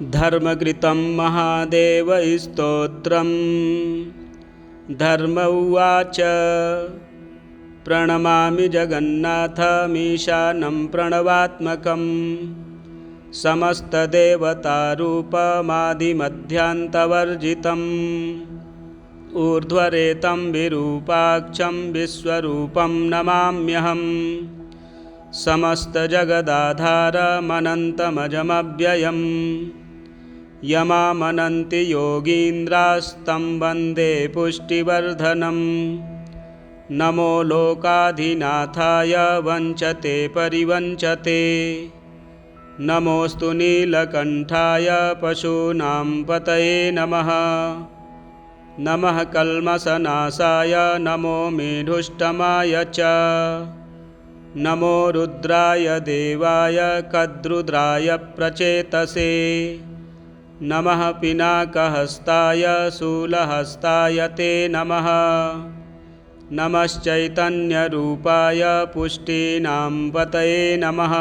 धर्मकृतं महादेवस्तोत्रम्। धर्म उवाच प्रणमामि जगन्नाथमीशानं प्रणवात्मकं समस्तदेवतारूपमादिमध्यान्तवर्जितम् ऊर्ध्वरेतं विरूपाक्षं विश्वरूपं नमाम्यहम् समस्तजगदाधारमनन्तमजमव्ययम् यमामनन्ति योगीन्द्रास्तं वन्दे पुष्टिवर्धनम् नमो लोकाधिनाथाय वञ्चते परिवञ्चते नमोऽस्तु नीलकण्ठाय पशूनां पतये नमः नमः कल्मषनाशाय नमो मेढुष्टमाय च नमो रुद्राय देवाय कद्रुद्राय प्रचेतसे नमः पिनाकहस्ताय शूलहस्ताय ते नमः नमश्चैतन्यरूपाय पुष्टीनां पतये नमः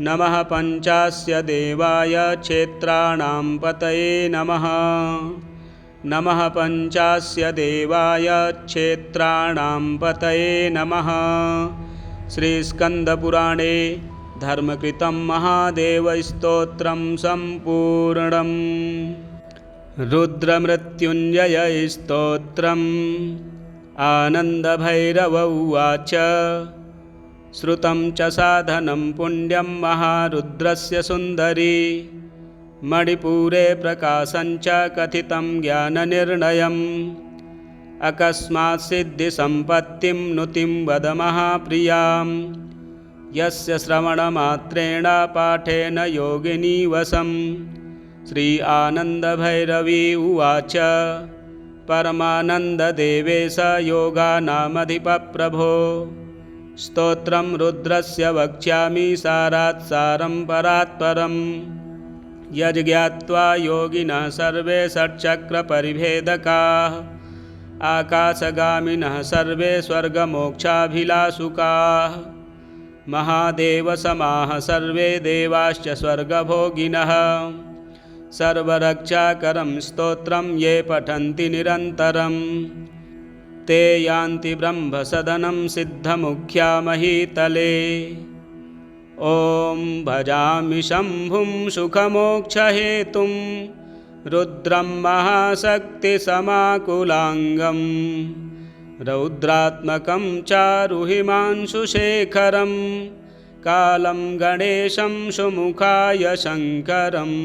नमः पञ्चास्य देवाय क्षेत्राणां पतये नमः नमः पञ्चास्य देवाय क्षेत्राणां पतये नमः। श्रीस्कन्दपुराणे धर्मकृतं महादेवस्तोत्रं सम्पूर्णम्। रुद्रमृत्युञ्जयस्तोत्रम्। आनन्दभैरव उवाच श्रुतं च साधनं पुण्यं महारुद्रस्य सुन्दरी मणिपुरे प्रकाशं च कथितं ज्ञाननिर्णयम् अकस्मात् सिद्धिसम्पत्तिं नुतिं वद महाप्रियां यस्य श्रवणमात्रेण पाठेन योगिनी वशम्। श्री आनन्दभैरवी उवाच परमानन्ददेवेश योगानामधिपप्रभो स्तोत्रं रुद्रस्य वक्ष्यामि सारात् सारं परात्परम् यज्ज्ञात्वा योगिनः सर्वे षट्चक्रपरिभेदकाः आकाशगामिनः सर्वे स्वर्गमोक्षाभिलाषुकाः महादेवसमाः सर्वे देवाश्च स्वर्गभोगिनः सर्वरक्षाकरं स्तोत्रं ये पठन्ति निरन्तरं ते यान्ति ब्रह्मसदनं सिद्धमुख्या महीतले। ॐ भजामि शम्भुं सुखमोक्षहेतुं रुद्रं महाशक्तिसमाकुलाङ्गं रौद्रात्मकं चारुहिमांशुशेखरं कालं गणेशं सुमुखाय शङ्करम्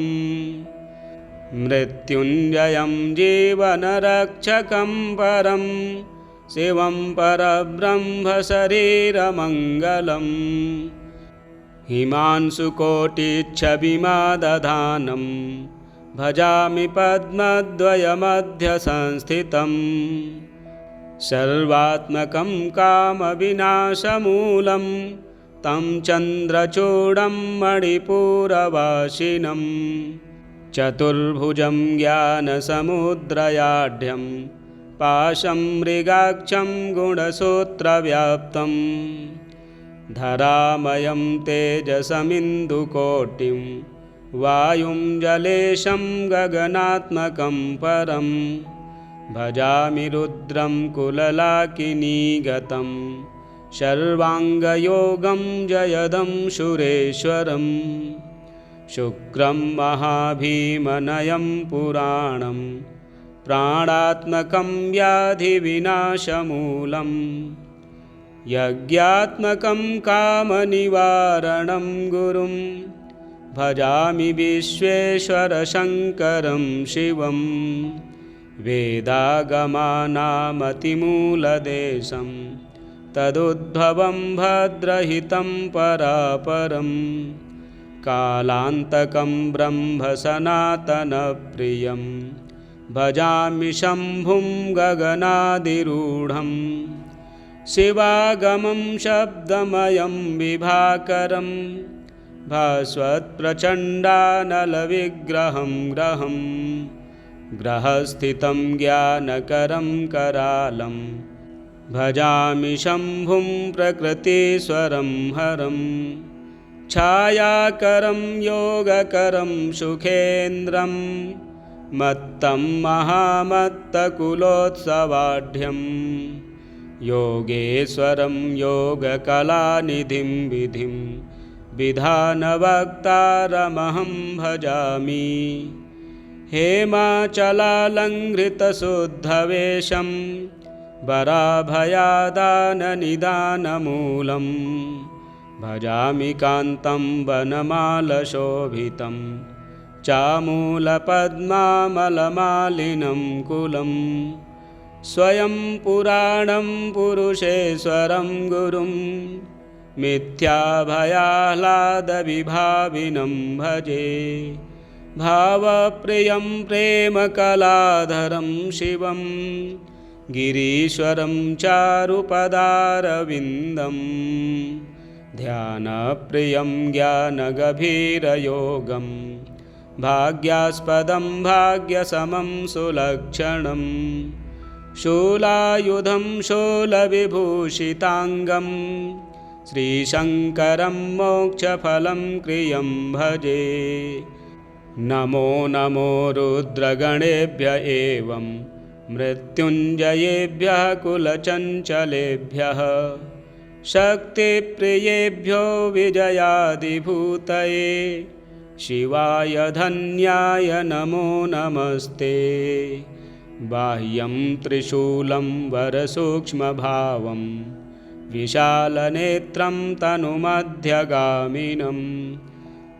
मृत्युञ्जयं जीवनरक्षकं परं शिवं परब्रह्मशरीरमङ्गलम् हिमांशुकोटिच्छविमादधानं भजामि पद्मद्वयमध्यसंस्थितं सर्वात्मकं कामविनाशमूलं तं चन्द्रचूडं मणिपुरवासिनं चतुर्भुजं ज्ञानसमुद्रयाढ्यं पाशं मृगाक्षं गुणसूत्रव्याप्तं धरामयं तेजसमिन्दुकोटिं वायुं जलेशं गगनात्मकं परं भजामि रुद्रं कुललाकिनीगतं सर्वाङ्गयोगं जयदं सुरेश्वरम् शुक्रं महाभीमनयं पुराणं प्राणात्मकं व्याधिविनाशमूलं यज्ञात्मकं कामनिवारणं गुरुं भजामि विश्वेश्वरशङ्करं शिवं वेदागमानामतिमूलदेशं तदुद्भवं भद्रहितं परापरम् कालान्तकं ब्रह्मसनातनप्रियं भजामि शम्भुं गगनादिरूढं शिवागमं शब्दमयं विभाकरं भास्वत्प्रचण्डानलविग्रहं ग्रहं ग्रहस्थितं ज्ञानकरं करालं भजामि शम्भुं प्रकृतीश्वरं हरं छायाकरं योगकरं सुखेन्द्रं मत्तं महामत्तकुलोत्सवाढ्यं योगेश्वरं योगकलानिधिं विधिं विधानवक्तारमहं भजामि। हेमाचलालङ्कृतशुद्धवेषं वराभयादाननिदानमूलं भजामि कान्तं वनमालशोभितं चामूलपद्मामलमालिनं कुलं स्वयं पुराणं पुरुषेश्वरं गुरुं मिथ्याभयाह्लादविभाविनं भजे। भावप्रियं प्रेमकलाधरं शिवं गिरीश्वरं चारुपदारविन्दं ध्यानप्रियं ज्ञानगभीरयोगं भाग्यास्पदं भाग्यसमं सुलक्षणं शूलायुधं शूलविभूषिताङ्गं श्रीशङ्करं मोक्षफलं क्रियं भजे। नमो नमो रुद्रगणेभ्य एवं मृत्युञ्जयेभ्यः कुलचञ्चलेभ्यः शक्तिप्रियेभ्यो विजयादिभूतये शिवाय धन्याय नमो नमस्ते। बाह्यं त्रिशूलं वरसूक्ष्मभावं विशालनेत्रं तनुमध्यगामिनं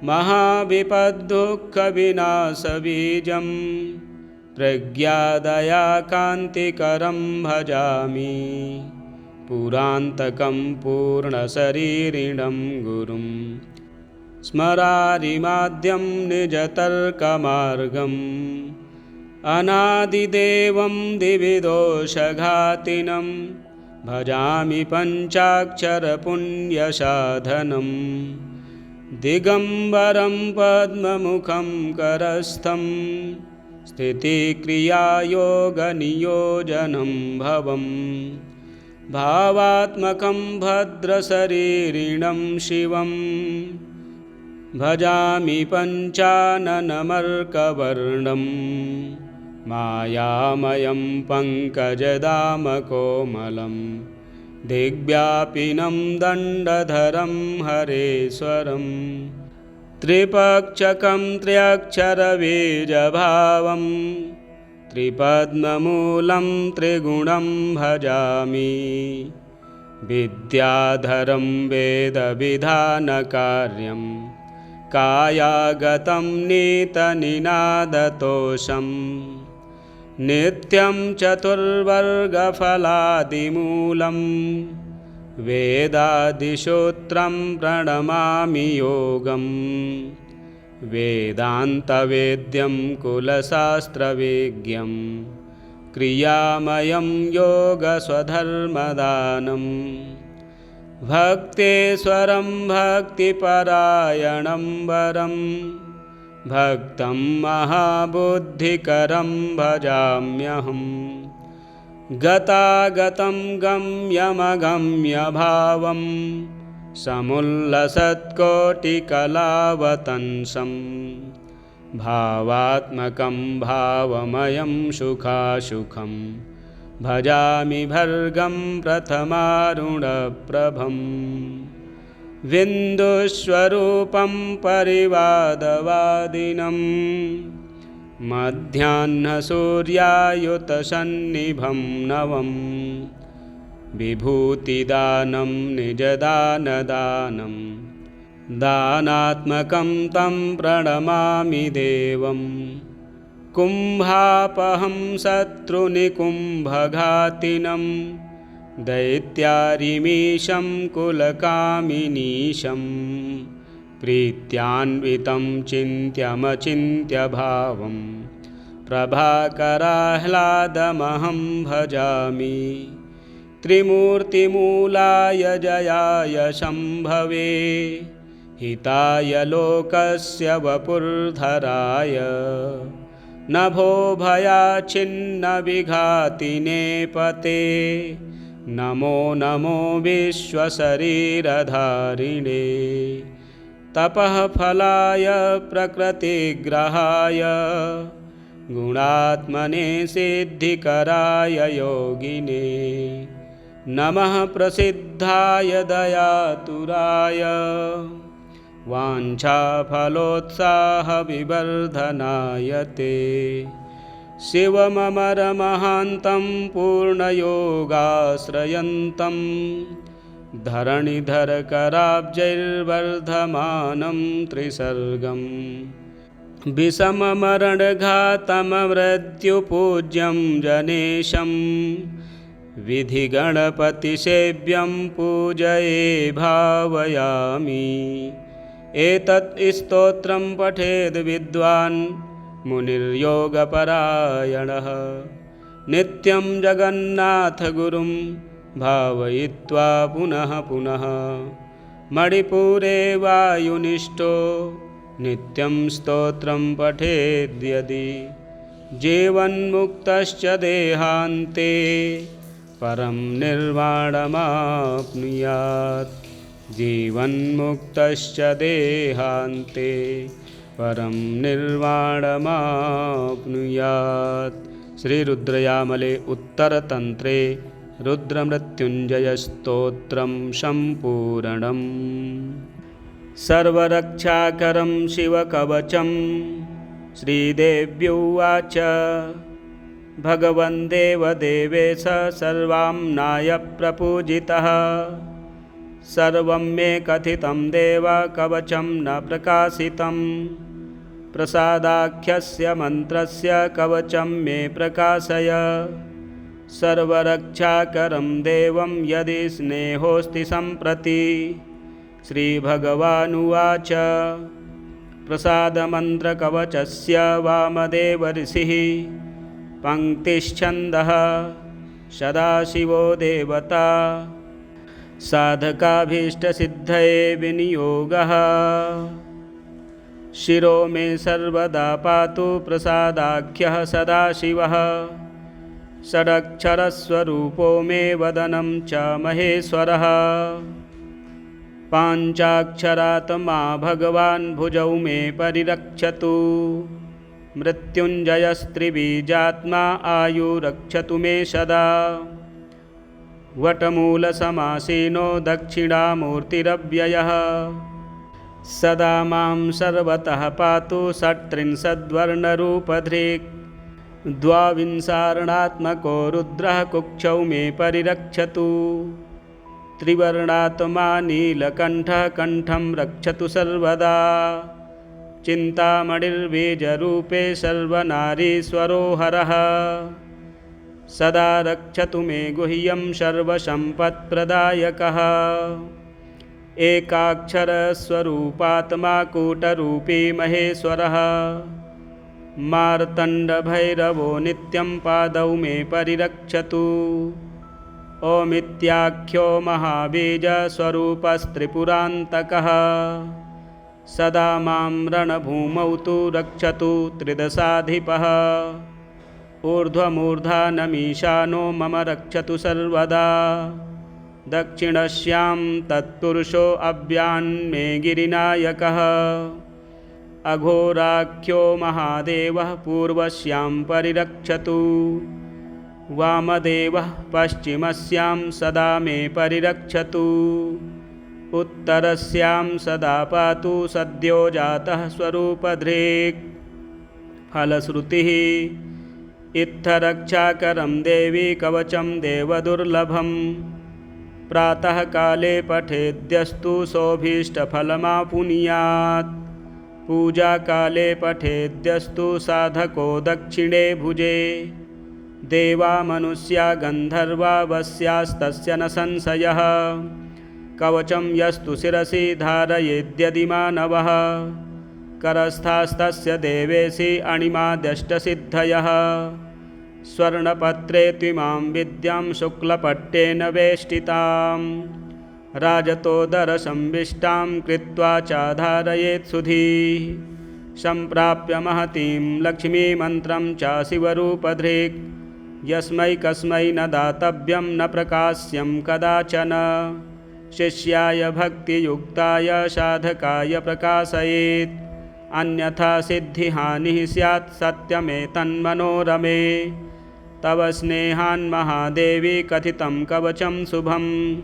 महाविपद्दुःखविनाशबीजं प्रज्ञादयाकान्तिकरं भजामि। पुरान्तकं पूर्णशरीरिणं गुरुं स्मरारिमाद्यं निजतर्कमार्गम् अनादिदेवं दिविदोषघातिनं भजामि पञ्चाक्षरपुण्यसाधनं दिगम्बरं पद्ममुखं करस्थं स्थितिक्रियायोगनियोजनं भवं भावात्मकं भद्रशरीरिणं शिवं भजामि पञ्चाननमर्कवर्णं मायामयं पङ्कजदामकोमलं दिग्व्यापिनं दण्डधरं हरेश्वरं त्रिपक्षकं त्र्यक्षरबीजभावं त्रिपद्ममूलं त्रिगुणं भजामि। विद्याधरं वेदविधानकार्यं कायागतं नीतनिनादतोषं नित्यं चतुर्वर्गफलादिमूलं वेदादिसूत्रं प्रणमामि योगं वेदान्तवेद्यं कुलशास्त्रवेद्यं क्रियामयं योगस्वधर्मदानं भक्तेश्वरं भक्तिपरायणं वरं भक्तं महाबुद्धिकरं भजाम्यहं गतागतं गम्यमगम्यभावं समुल्लसत्कोटिकलावतंसं भावात्मकं भावमयं सुखासुखं भजामि भर्गं प्रथमारुणप्रभं विन्दुस्वरूपं परिवादवादिनं मध्याह्नसूर्यायुतसन्निभं नवं विभूतिदानं निजदानदानं दानात्मकं तं प्रणमामि देवं कुम्भापहं शत्रुनिकुम्भघातिनं दैत्यारिमीशं कुलकामिनीशं प्रीत्यान्वितं चिन्त्यमचिन्त्यभावं प्रभाकराह्लादमहं भजामि। त्रिमूर्तिमूलाय जयाय शम्भवे हिताय लोकस्य वपुर्धराय नभो भयाच्छिन्नविघातिने पते नमो नमो विश्वशरीरधारिणे तपः फलाय प्रकृतिग्रहाय गुणात्मने सिद्धिकराय योगिने नमः प्रसिद्धाय दयातुराय वाञ्छाफलोत्साहविवर्धनाय ते शिवममरमहान्तं पूर्णयोगाश्रयन्तं धरणिधरकराब्जैर्वर्धमानं त्रिसर्गम् विषममरणघातममृत्युपूज्यं जनेशं विधिगणपतिसेव्यं पूजये भावयामि। एतत् स्तोत्रं पठेद् विद्वान् मुनिर्योगपरायणः नित्यं जगन्नाथगुरुं भावयित्वा पुनः पुनः मणिपुरे वायुनिष्ठो नित्यं स्तोत्रं पठेद्यदि जीवन्मुक्तश्च देहान्ते परं निर्वाणमाप्नुयात् जीवन्मुक्तश्च देहान्ते परं निर्वाणमाप्नुयात्। श्रीरुद्रयामले उत्तरतन्त्रे रुद्रमृत्युञ्जयस्तोत्रं सम्पूर्णम्। सर्वरक्षाकरं शिवकवचं श्रीदेव्युवाच भगवन् देवदेवेश सर्वाम्नाय प्रपूजितः सर्वं मे कथितं देव कवचं न प्रकाशितं प्रसादाख्यस्य मन्त्रस्य कवचं मे प्रकाशय सर्वरक्षाकरं देवं यदि स्नेहोऽस्ति सम्प्रति। श्रीभगवानुवाच प्रसादमन्त्रकवचस्य वामदेव ऋषिः पङ्क्तिश्छन्दः सदाशिवो देवता साधकाभीष्टसिद्धये विनियोगः शिरो मे सर्वदा पातु प्रसादाख्यः सदाशिवः षडक्षरस्वरूपो मे वदनं च महेश्वरः पाञ्चाक्षरात्मा भगवान् भुजौ मे परिरक्षतु मृत्युञ्जयस्त्रिबीजात्मा आयुरक्षतु मे सदा वटमूलसमासीनो दक्षिणामूर्तिरव्ययः सदा मां सर्वतः पातु षट्त्रिंशद्वर्णरूपधृक् द्वाविंशार्णात्मको रुद्रः कुक्षौ मे परिरक्षतु त्रिवर्णात्मा नीलकण्ठः कण्ठं रक्षतु सर्वदा चिन्तामणिर्बीजरूपे सर्वनारीश्वरो हरः सदा रक्षतु मे गुह्यं सर्वसम्पत्प्रदायकः एकाक्षरस्वरूपात्मा कूटरूपी महेश्वरः मार्तण्डभैरवो नित्यं पादौ मे परिरक्षतु ओमित्याख्यो महाबीजस्वरूपस्त्रिपुरान्तकः सदा मां रणभूमौ तु रक्षतु त्रिदशाधिपः ऊर्ध्वमूर्धानमीशानो मम रक्षतु सर्वदा दक्षिणस्यां तत्पुरुषो अव्यान्मे गिरिनायकः अघोराख्यो महादेवः पूर्वस्यां परिरक्षतु वामदेवः पश्चिमस्यां सदा मे परिरक्षतु उत्तरस्यां सदा पातु सद्यो जातः स्वरूपधृक् फलश्रुतिः इत्थरक्षाकरं देवी कवचं देवदुर्लभं प्रातःकाले पठेद्यस्तु सोऽभीष्टफलमापुनुयात् पूजाकाले पठेद्यस्तु साधको दक्षिणे भुजे देवा मनुष्या गन्धर्वा वस्यास्तस्य न संशयः कवचं यस्तु शिरसि धारयेद्यदि मानवः करस्थास्तस्य देवेशि अणिमाद्यष्टसिद्धयः स्वर्णपत्रे त्विमां विद्यां शुक्लपट्टेन वेष्टितां राजतोदरसंविष्टां कृत्वा चाधारयेत् सुधीः सम्प्राप्य महतीं लक्ष्मीमन्त्रं च शिवरूपधृक् यस्मै कस्मै न दातव्यं न प्रकाश्यं कदाचन शिष्याय भक्तियुक्ताय साधकाय प्रकाशयेत्। अन्यथा सिद्धिहानिः स्यात् सत्यमेतन्मनोरमे। तव स्नेहान् महादेवी कथितं कवचं शुभं।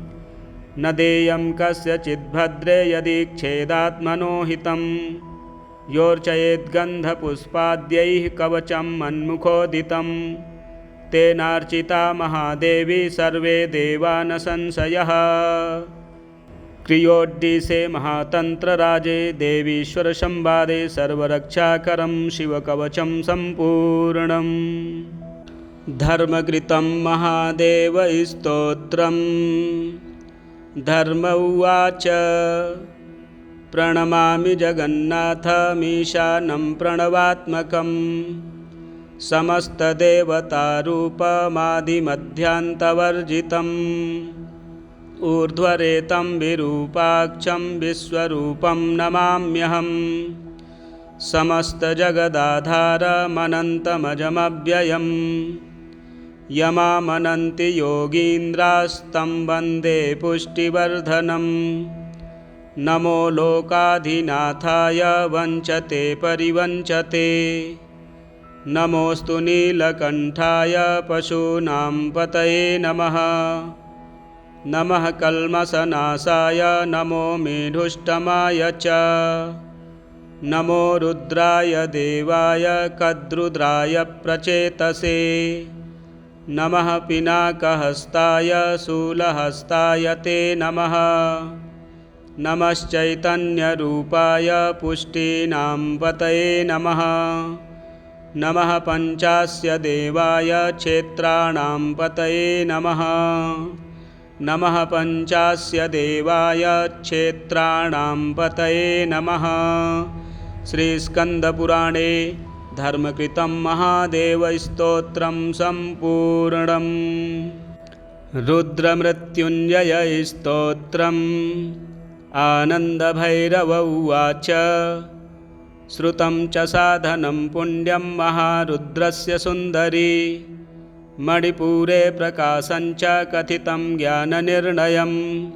न देयं कस्यचिद्भद्रे यदीक्षेदात्मनो हितं। योर्चयेद्गन्धपुष्पाद्यैः कवचं मन्मुखोदितं। तेनार्चिता महादेवी सर्वे देवा न संशयः। क्रियोड्डीसे महातन्त्रराजे देवीश्वरसंवादे सर्वरक्षाकरं शिवकवचं सम्पूर्णम्। धर्मकृतं महादेवस्तोत्रम्। धर्म उवाच प्रणमामि जगन्नाथमीशानं प्रणवात्मकं। समस्तदेवतारूपमादिमध्यान्तवर्जितम्। ऊर्ध्वरेतं विरूपाक्षं विश्वरूपं नमाम्यहम्। समस्तजगदाधारमनन्तमजमव्ययम्। यमामनन्ति योगीन्द्रास्तं वन्दे पुष्टिवर्धनम्। नमो लोकाधिनाथाय वञ्चते परिवञ्चते। नमोऽस्तु नीलकण्ठाय पशूनां पतये नमः। नमः कल्मषनाशाय नमो मेढुष्टमाय च। नमो रुद्राय देवाय कद्रुद्राय प्रचेतसे। नमः पिनाकहस्ताय शूलहस्ताय ते नमः। नमश्चैतन्यरूपाय पुष्टीनां पतये नमः। नमः पञ्चास्य देवाय क्षेत्राणां पतये नमः। नमः पञ्चास्य देवाय क्षेत्राणां पतये नमः। श्रीस्कन्दपुराणे धर्मकृतं महादेवस्तोत्रं सम्पूर्णम्। रुद्रमृत्युञ्जयस्तोत्रम्। आनन्दभैरव उवाच श्रुतं च साधनं पुण्यं महारुद्रस्य सुन्दरी। मणिपुरे प्रकाशं च कथितं ज्ञाननिर्णयम्।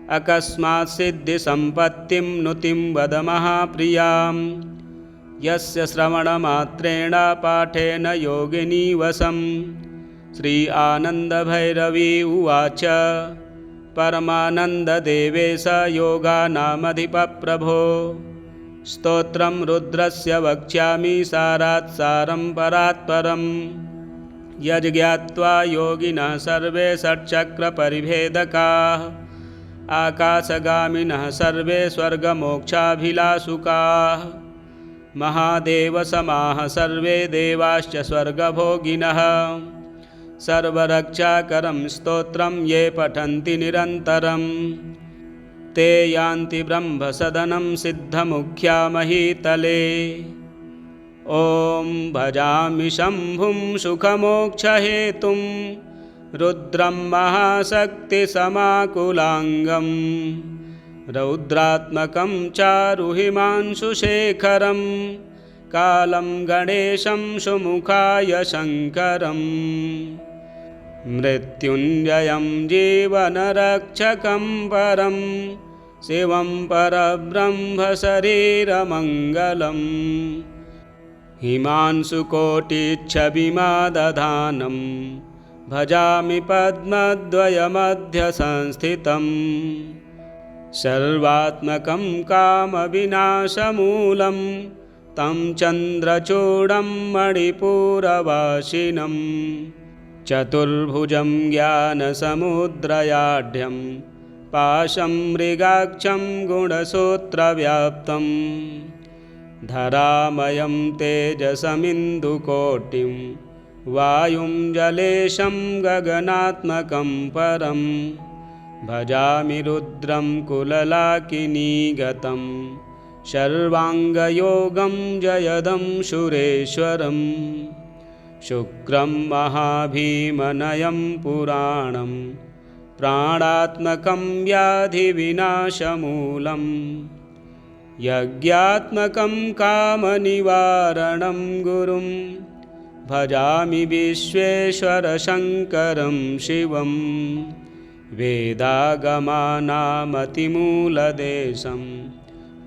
अकस्मात् सिद्धिसम्पत्तिं नुतिं वद महाप्रियां। यस्य श्रवणमात्रेण पाठेन योगिनी वशम्। श्री आनन्दभैरवी उवाच परमानन्ददेवेश योगानामधिपप्रभो। स्तोत्रं रुद्रस्य वक्ष्यामि सारात् सारं परात्परम्। यज्ज्ञात्वा योगिनः सर्वे षट्चक्रपरिभेदकाः। आकाशगामिनः सर्वे स्वर्गमोक्षाभिलाषुकाः। महादेवसमाः सर्वे देवाश्च स्वर्गभोगिनः। सर्वरक्षाकरं स्तोत्रं ये पठन्ति निरन्तरं। ते यान्ति ब्रह्मसदनं सिद्धमुख्या महीतले। ॐ भजामि शम्भुं सुखमोक्षहेतुं। रुद्रं महाशक्तिसमाकुलाङ्गं। रौद्रात्मकं चारुहिमांशुशेखरं। कालं गणेशं सुमुखाय शङ्करम्। मृत्युञ्जयं जीवनरक्षकं परं। शिवं परब्रह्मशरीरमङ्गलम्। हिमांशुकोटिच्छविमादधानं। भजामि पद्मद्वयमध्यसंस्थितं। सर्वात्मकं कामविनाशमूलं। तं चन्द्रचूडं मणिपुरवासिनं। चतुर्भुजं ज्ञानसमुद्रयाढ्यं। पाशं मृगाक्षं गुणसूत्रव्याप्तं। धरामयं तेजसमिन्दुकोटिं। वायुं जलेशं गगनात्मकं परं। भजामि रुद्रं कुललाकिनीगतं। सर्वाङ्गयोगं जयदं सुरेश्वरम्। शुक्रं महाभीमनयं पुराणं। प्राणात्मकं व्याधिविनाशमूलं। यज्ञात्मकं कामनिवारणं गुरुं। भजामि विश्वेश्वरशङ्करं शिवम्। वेदागमानामतिमूलदेशं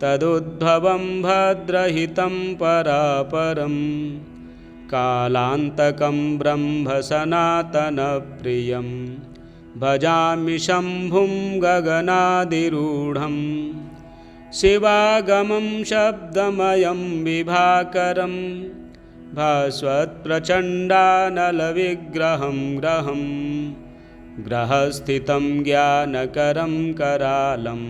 तदुद्भवं भद्रहितं परापरं कालान्तकं ब्रह्म सनातनप्रियं भजामि शम्भुं गगनादिरूढं शिवागमं शब्दमयं विभाकरं भास्वत्प्रचण्डानलविग्रहं ग्रहं ग्रहस्थितं ज्ञानकरं करालं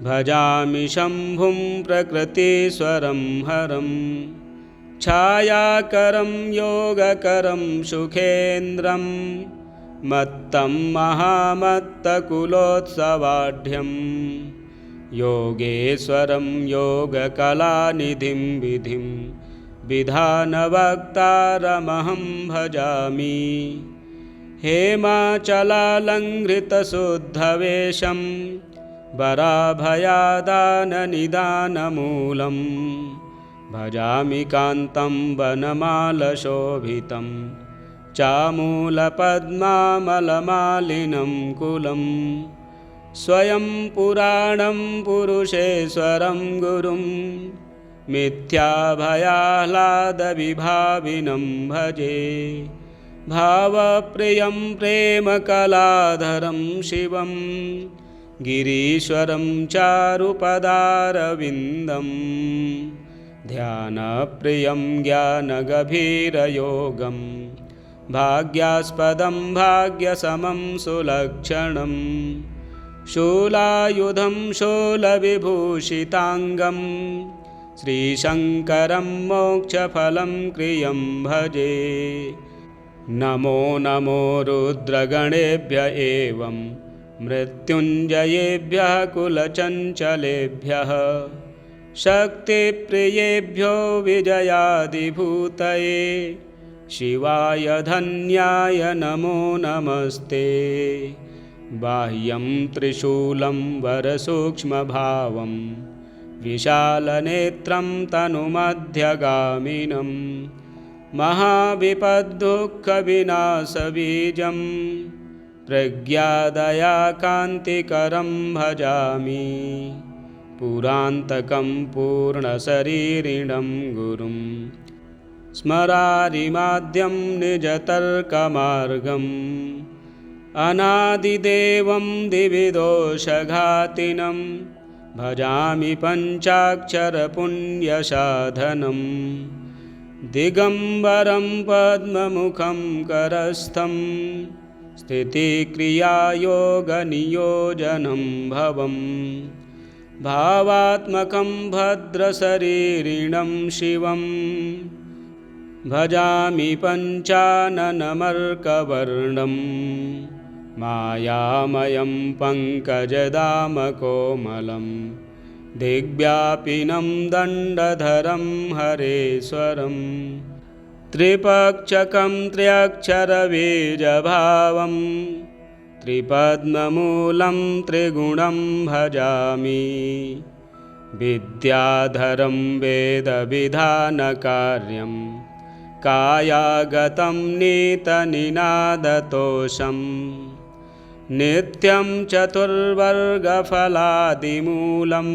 भजामि शम्भुं प्रकृतिस्वरं हरं छायाकरं योगकरं सुखेन्द्रं मत्तं महामत्तकुलोत्सवाढ्यं योगेश्वरं योगकलानिधिं विधिं विधानवक्तारमहं भजामि हेमाचलालङ्घ्रितशुद्धवेषं वराभयादाननिदानमूलं भजामि कान्तं वनमालशोभितं चामूलपद्मामलमालिनं कुलं स्वयं पुराणं पुरुषेश्वरं गुरुं मिथ्याभयाह्लादविभाविनं भजे भावप्रियं प्रेमकलाधरं शिवं गिरीश्वरं चारुपदारविन्दं ध्यानप्रियं ज्ञानगभीरयोगं भाग्यास्पदं भाग्यसमं सुलक्षणं शूलायुधं शूलविभूषिताङ्गं श्रीशङ्करं मोक्षफलं क्रियं भजे नमो नमो रुद्रगणेभ्य एवं मृत्युञ्जयेभ्यः कुलचञ्चलेभ्यः शक्तिप्रियेभ्यो विजयादिभूतये शिवाय धन्याय नमो नमस्ते बाह्यं त्रिशूलं वरसूक्ष्मभावं विशालनेत्रं तनुमध्यगामिनं महाविपद्दुःखविनाशबीजं प्रज्ञादयाकान्तिकरं भजामि पुरान्तकं पूर्णशरीरिणं गुरुं स्मरारिमाद्यं निजतर्कमार्गम् अनादिदेवं दिविदोषघातिनं भजामि पञ्चाक्षरपुण्यसाधनं दिगम्बरं पद्ममुखं करस्थं स्थितिक्रियायोगनियोजनं भवं भावात्मकं भद्रशरीरिणं शिवं भजामि पञ्चाननमर्कवर्णं मायामयं पङ्कजदामकोमलं दिग्व्यापिनं दण्डधरं हरेश्वरं त्रिपक्षकं त्र्यक्षरबीजभावं त्रिपद्ममूलं त्रिगुणं भजामि विद्याधरं वेदविधानकार्यं कायागतं नीतनिनादतोषं नित्यं चतुर्वर्गफलादिमूलं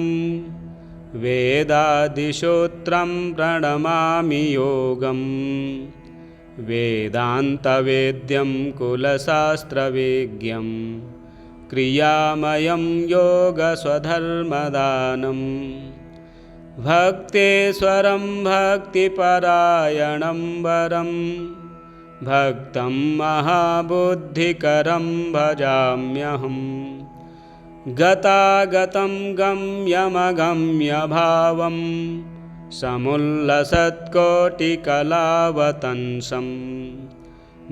वेदादिसूत्रं प्रणमामि योगं वेदान्तवेद्यं कुलशास्त्रवेद्यं क्रियामयं योगस्वधर्मदानं भक्तेश्वरं भक्तिपरायणं वरं भक्तं महाबुद्धिकरं भजाम्यहं गतागतं गम्यमगम्यभावं समुल्लसत्कोटिकलावतंसं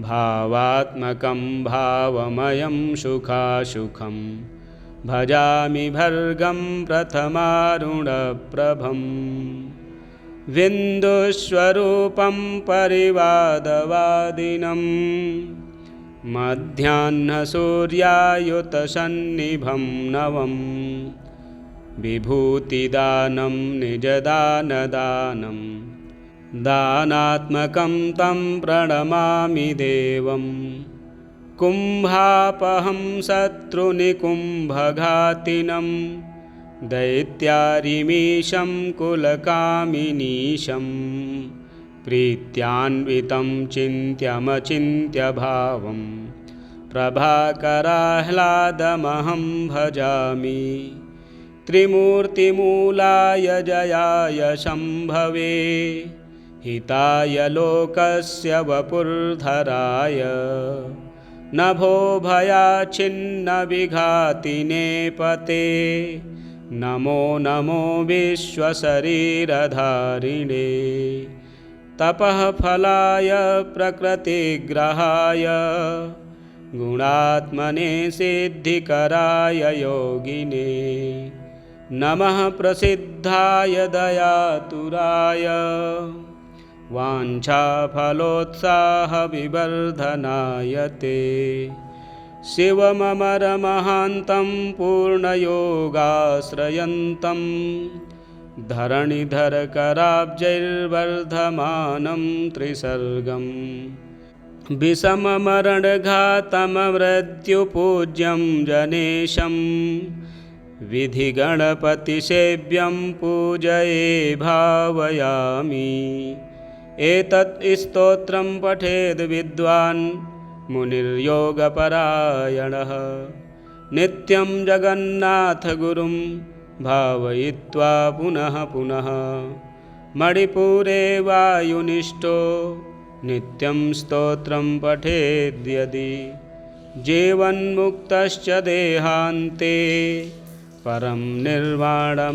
भावात्मकं भावमयं सुखासुखं भजामि भर्गं प्रथमारुणप्रभं विन्दुस्वरूपं परिवादवादिनं मध्याह्नसूर्यायुतसन्निभं नवं विभूतिदानं निजदानदानं दानात्मकं तं प्रणमामि देवं कुम्भापहं शत्रुनिकुम्भघातिनं दैत्यारिमीशं कुलकामिनीशं प्रीत्यान्वितं चिन्त्यमचिन्त्यभावं प्रभाकराह्लादमहं भजामि। त्रिमूर्तिमूलाय जयाय शम्भवे हिताय लोकस्य वपुर्धराय नभो भयाच्छिन्नविघातिने पते नमो नमो विश्वशरीरधारिणे तपःफलाय प्रकृतिग्रहाय गुणात्मने सिद्धिकराय योगिने नमः प्रसिद्धाय दयातुराय वाञ्छाफलोत्साहविवर्धनाय ते शिवममरमहान्तं पूर्णयोगाश्रयन्तं धरणिधरकराब्जैर्वर्धमानं त्रिसर्गम् विषममरणघातममृत्युपूज्यं जनेशं विधिगणपतिसेव्यं पूजये भावयामि। एतत् स्तोत्रं पठेद् विद्वान् मुनिर्योगपरायणः नित्यं जगन्नाथगुरुं भावयित्वा पुनः पुनः मणिपुरे वायुनिष्ठो नित्यं स्तोत्रं पठेद्यदि जीवन्मुक्तश्च देहान्ते परं निर्वाणमाप्नुयात्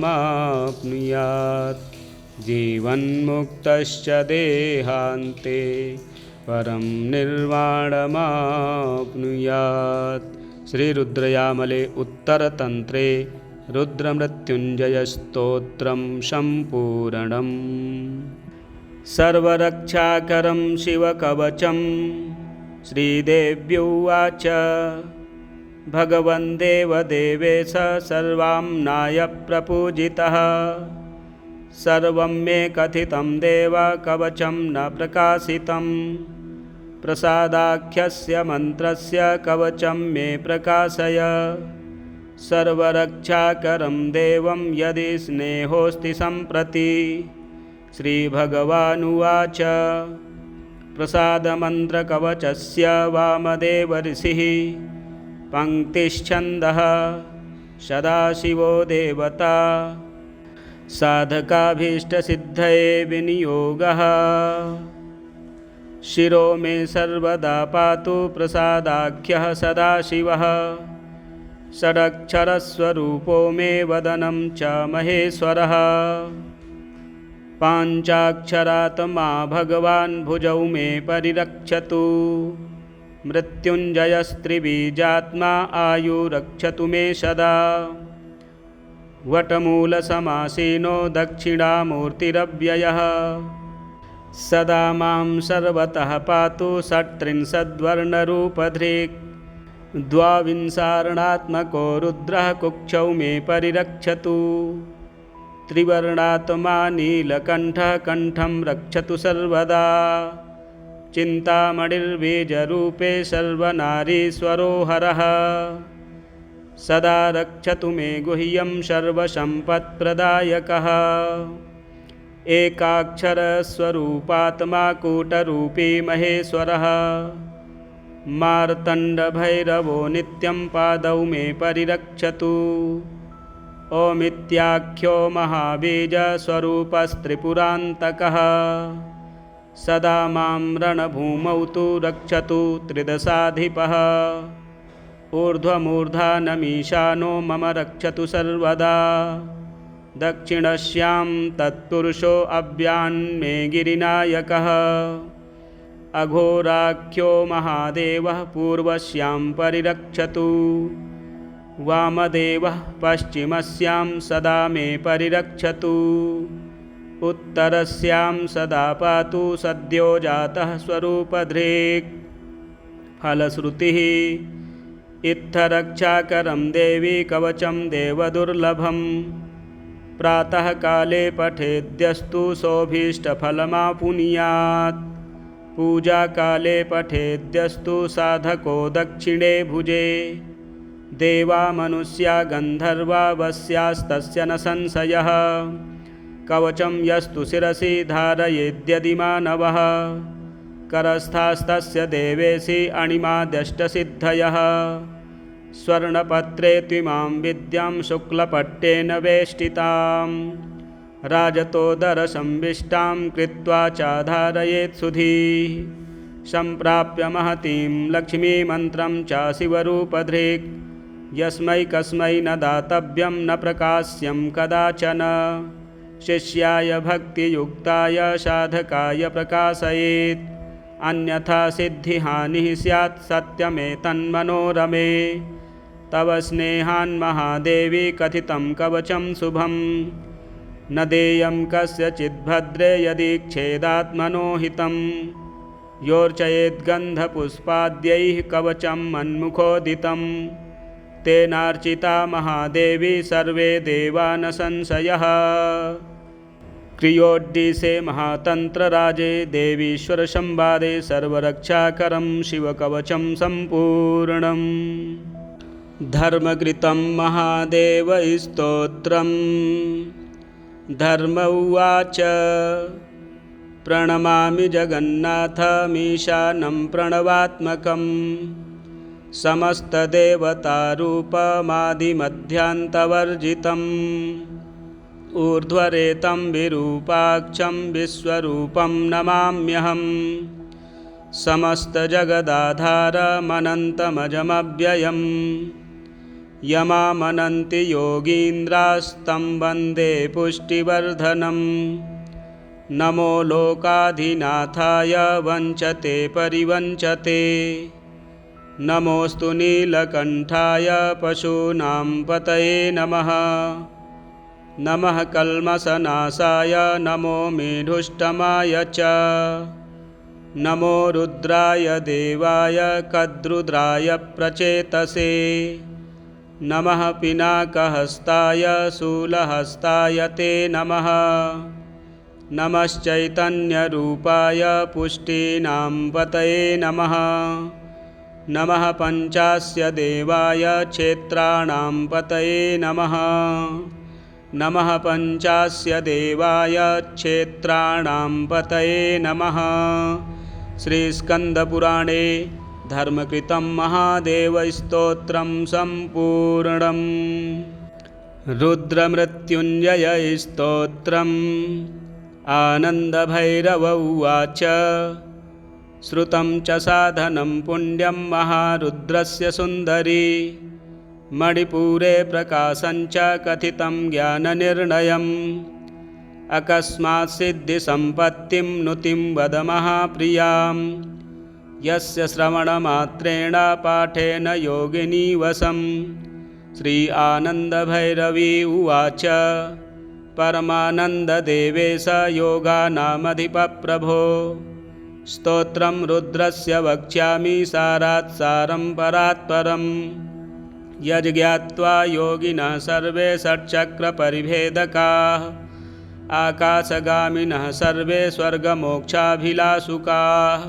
जीवन्मुक्तश्च देहान्ते परं निर्वाणमाप्नुयात्। श्रीरुद्रयामले उत्तरतन्त्रे रुद्रमृत्युञ्जयस्तोत्रं सम्पूर्णम्। सर्वरक्षाकरं शिवकवचं श्रीदेव्युवाच भगवन् देवदेवेश सर्वाम्नाय प्रपूजितः सर्वं मे कथितं देव कवचं न प्रकाशितं प्रसादाख्यस्य मन्त्रस्य कवचं मे प्रकाशय सर्वरक्षाकरं देवं यदि स्नेहोऽस्ति सम्प्रति। श्रीभगवानुवाच प्रसादमन्त्रकवचस्य वामदेव ऋषिः पङ्क्तिश्छन्दः सदाशिवो देवता साधकाभीष्टसिद्धये विनियोगः शिरो मे सर्वदा पातु प्रसादाख्यः सदाशिवः षडक्षरस्वरूपो मे वदनं च महेश्वरः पाञ्चाक्षरात्मा भगवान् भुजौ मे परिरक्षतु मृत्युञ्जयस्त्रिबीजात्मा आयुरक्षतु मे सदा वटमूलसमासीनो दक्षिणामूर्तिरव्ययः सदा मां सर्वतः पातु षट्त्रिंशद्वर्णरूपधृक् द्वाविंशर्णात्मको रुद्रः कुक्षौ मे परिरक्षतु त्रिवर्णात्मा नीलकण्ठः कण्ठं रक्षतु सर्वदा चिन्तामणिर्बीजरूपे सर्वनारीश्वरो हरः सदा रक्षतु मे गुह्यं सर्वसम्पत्प्रदायकः एकाक्षरस्वरूपात्मा कूटरूपी महेश्वरः मार्तण्डभैरवो नित्यं पादौ मे परिरक्षतु ओमित्याख्यो महाबीजस्वरूपस्त्रिपुरान्तकः सदा मां रणभूमौ तु रक्षतु त्रिदशाधिपः ऊर्ध्वमूर्धानमीशानो मम रक्षतु सर्वदा दक्षिणस्यां तत्पुरुषो अव्यान्मे गिरिनायकः अघोराख्यो महादेवः पूर्वस्यां परिरक्षतु वामदेवः पश्चिमस्यां सदा मे परिरक्षतु उत्तरस्यां सदा पातु सद्यो जातः स्वरूपधृक् फलश्रुतिः इत्थरक्षाकरं देवी कवचं देवदुर्लभं प्रातः काले पठेद्यस्तु सोऽभीष्टफलमापुनुयात् पूजाकाले पठेद्यस्तु साधको दक्षिणे भुजे। देवा मनुष्या गन्धर्वा वस्यास्तस्य न संशयः। कवचं यस्तु शिरसि धारयेद्यदि मानवः। करस्थास्तस्य देवेशि अणिमाद्यष्टसिद्धयः। स्वर्णपत्रे त्विमां विद्यां शुक्लपट्टेन वेष्टितां। राजतोदरसंविष्टां कृत्वा चाधारयेत् सुधीः। सम्प्राप्य महतीं लक्ष्मीमन्त्रं च शिवरूपधृक्। यस्मै कस्मै न दातव्यं न प्रकाश्यं कदाचन। शिष्याय भक्तियुक्ताय साधकाय प्रकाशयेत्। अन्यथा सिद्धिहानिः स्यात् सत्यमेतन्मनोरमे। तव स्नेहान् महादेवी कथितं कवचं शुभं। न देयं कस्यचिद्भद्रे यदीक्षेदात्मनो हितं। योर्चयेद्गन्धपुष्पाद्यैः कवचं मन्मुखोदितं। तेनार्चिता महादेवी सर्वे देवा न संशयः। क्रियोड्डीसे महातन्त्रराजे देवीश्वरसंवादे सर्वरक्षाकरं शिवकवचं सम्पूर्णम्। धर्मकृतं महादेवस्तोत्रम्। धर्म उवाच प्रणमामि जगन्नाथमीशानं प्रणवात्मकम्। समस्तदेवतारूपमादिमध्यान्तवर्जितम्। ऊर्ध्वरेतं विरूपाक्षं विश्वरूपं नमाम्यहम्। समस्तजगदाधारमनन्तमजमव्ययम्। यमामनन्ति योगीन्द्रास्तं वन्दे पुष्टिवर्धनम्। नमो लोकाधिनाथाय वञ्चते परिवञ्चते। नमोऽस्तु नीलकण्ठाय पशूनां पतये नमः। नमः कल्मषनाशाय नमो मेढुष्टमाय च। नमो रुद्राय देवाय कद्रुद्राय प्रचेतसे। नमः पिनाकहस्ताय शूलहस्ताय ते नमः। नमश्चैतन्यरूपाय पुष्टीनां पतये नमः। नमः पञ्चास्य देवाय क्षेत्राणां पतये नमः। नमः पञ्चास्य देवाय क्षेत्राणां पतये नमः। श्रीस्कन्दपुराणे धर्मकृतं महादेवस्तोत्रं सम्पूर्णम्। रुद्रमृत्युञ्जयस्तोत्रम्। आनन्दभैरव उवाच श्रुतं च साधनं पुण्यं महारुद्रस्य सुन्दरी। मणिपुरे प्रकाशं च कथितं ज्ञाननिर्णयम्। अकस्मात् सिद्धिसम्पत्तिं नुतिं वद महाप्रियां। यस्य श्रवणमात्रेण पाठेन योगिनी वशम्। श्री आनन्दभैरवी उवाच परमानन्ददेवेश योगानामधिपप्रभो। स्तोत्रं रुद्रस्य वक्ष्यामि सारात् सारं परात्परम्। यज्ज्ञात्वा योगिनः सर्वे षट्चक्रपरिभेदकाः। आकाशगामिनः सर्वे स्वर्गमोक्षाभिलाषुकाः।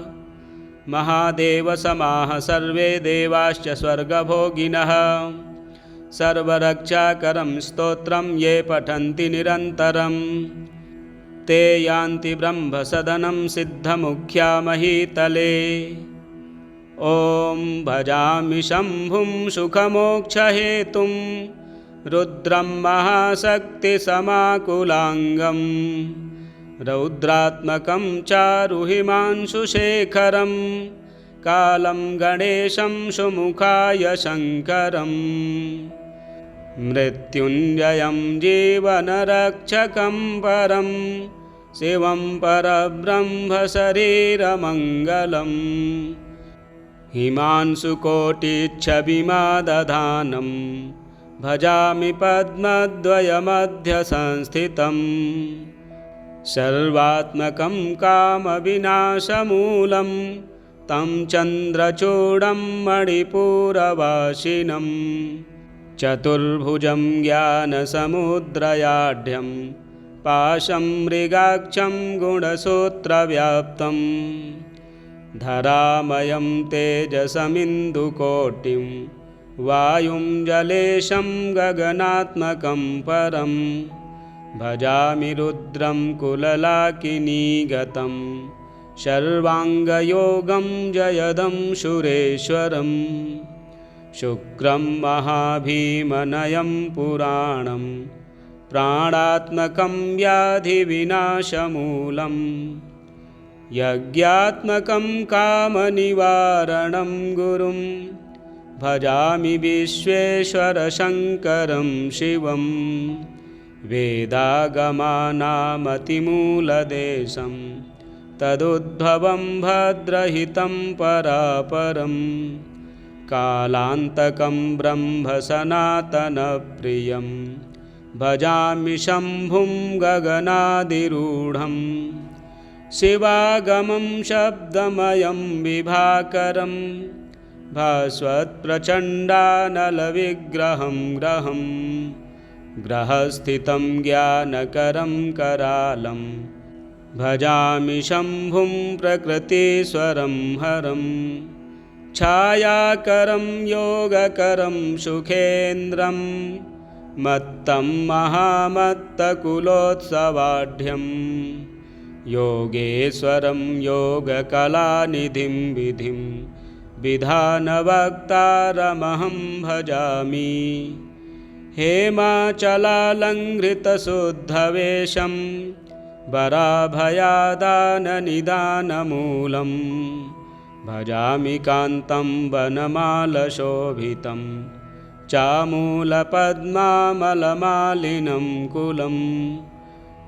महादेवसमाः सर्वे देवाश्च स्वर्गभोगिनः। सर्वरक्षाकरं स्तोत्रं ये पठन्ति निरन्तरं। ते यान्ति ब्रह्मसदनं सिद्धमुख्या महीतले। ॐ भजामि शम्भुं सुखमोक्षहेतुं। रुद्रं महाशक्तिसमाकुलाङ्गं। रौद्रात्मकं चारुहिमांशुशेखरं। कालं गणेशं सुमुखाय शङ्करम्। मृत्युञ्जयं जीवनरक्षकं परं। शिवं परब्रह्मशरीरमङ्गलम्। हिमांशुकोटिच्छविमादधानं। भजामि पद्मद्वयमध्यसंस्थितम्। सर्वात्मकं कामविनाशमूलं। तं चन्द्रचूडं मणिपुरवासिनम्। चतुर्भुजं ज्ञानसमुद्रयाढ्यं। पाशं मृगाक्षं गुणसूत्रव्याप्तं। धरामयं तेजसमिन्दुकोटिं वायुं जलेशं गगनात्मकं परं भजामि रुद्रं कुललाकिनीगतं सर्वाङ्गयोगं जयदं सुरेश्वरम् शुक्रं महाभीमनयं पुराणं प्राणात्मकं व्याधिविनाशमूलं यज्ञात्मकं कामनिवारणं गुरुं भजामि विश्वेश्वरशङ्करं शिवं वेदागमानामतिमूलदेशं तदुद्भवं भद्रहितं परापरम् कालान्तकं ब्रह्म सनातनप्रियं भजामि शम्भुं गगनादिरूढं शिवागमं शब्दमयं विभाकरं भास्वत्प्रचण्डानलविग्रहं ग्रहं ग्रहस्थितं ज्ञानकरं करालं भजामि शम्भुं प्रकृतिस्वरं हरम् छायाकरं योगकरं सुखेन्द्रं मत्तं महामत्तकुलोत्सवाढ्यं योगेश्वरं योगकलानिधिं विधिं विधानवक्तारमहं भजामि हेमाचलालङ्घ्रितशुद्धवेषं वराभयादाननिदानमूलम् भजामि कान्तं वनमालशोभितं चामूलपद्मामलमालिनं कुलं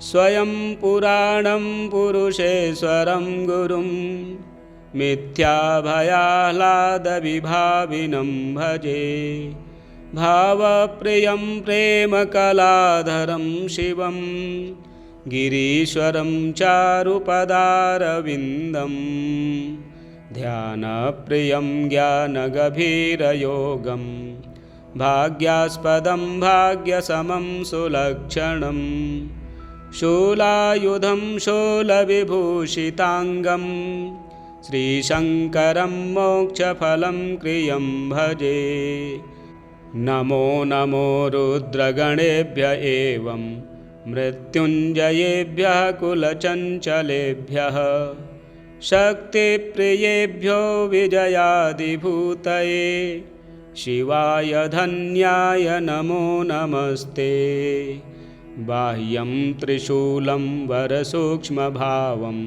स्वयं पुराणं पुरुषेश्वरं गुरुं मिथ्याभयाह्लादविभाविनं भजे भावप्रियं प्रेमकलाधरं शिवं गिरीश्वरं चारुपदारविन्दम् ध्यानप्रियं ज्ञानगभीरयोगं भाग्यास्पदं भाग्यसमं सुलक्षणं शूलायुधं शूलविभूषिताङ्गं श्रीशङ्करं मोक्षफलं क्रियं भजे नमो नमो रुद्रगणेभ्य एवं मृत्युञ्जयेभ्यः कुलचञ्चलेभ्यः शक्तिप्रियेभ्यो विजयादिभूतये शिवाय धन्याय नमो नमस्ते बाह्यं त्रिशूलं वरसूक्ष्मभावं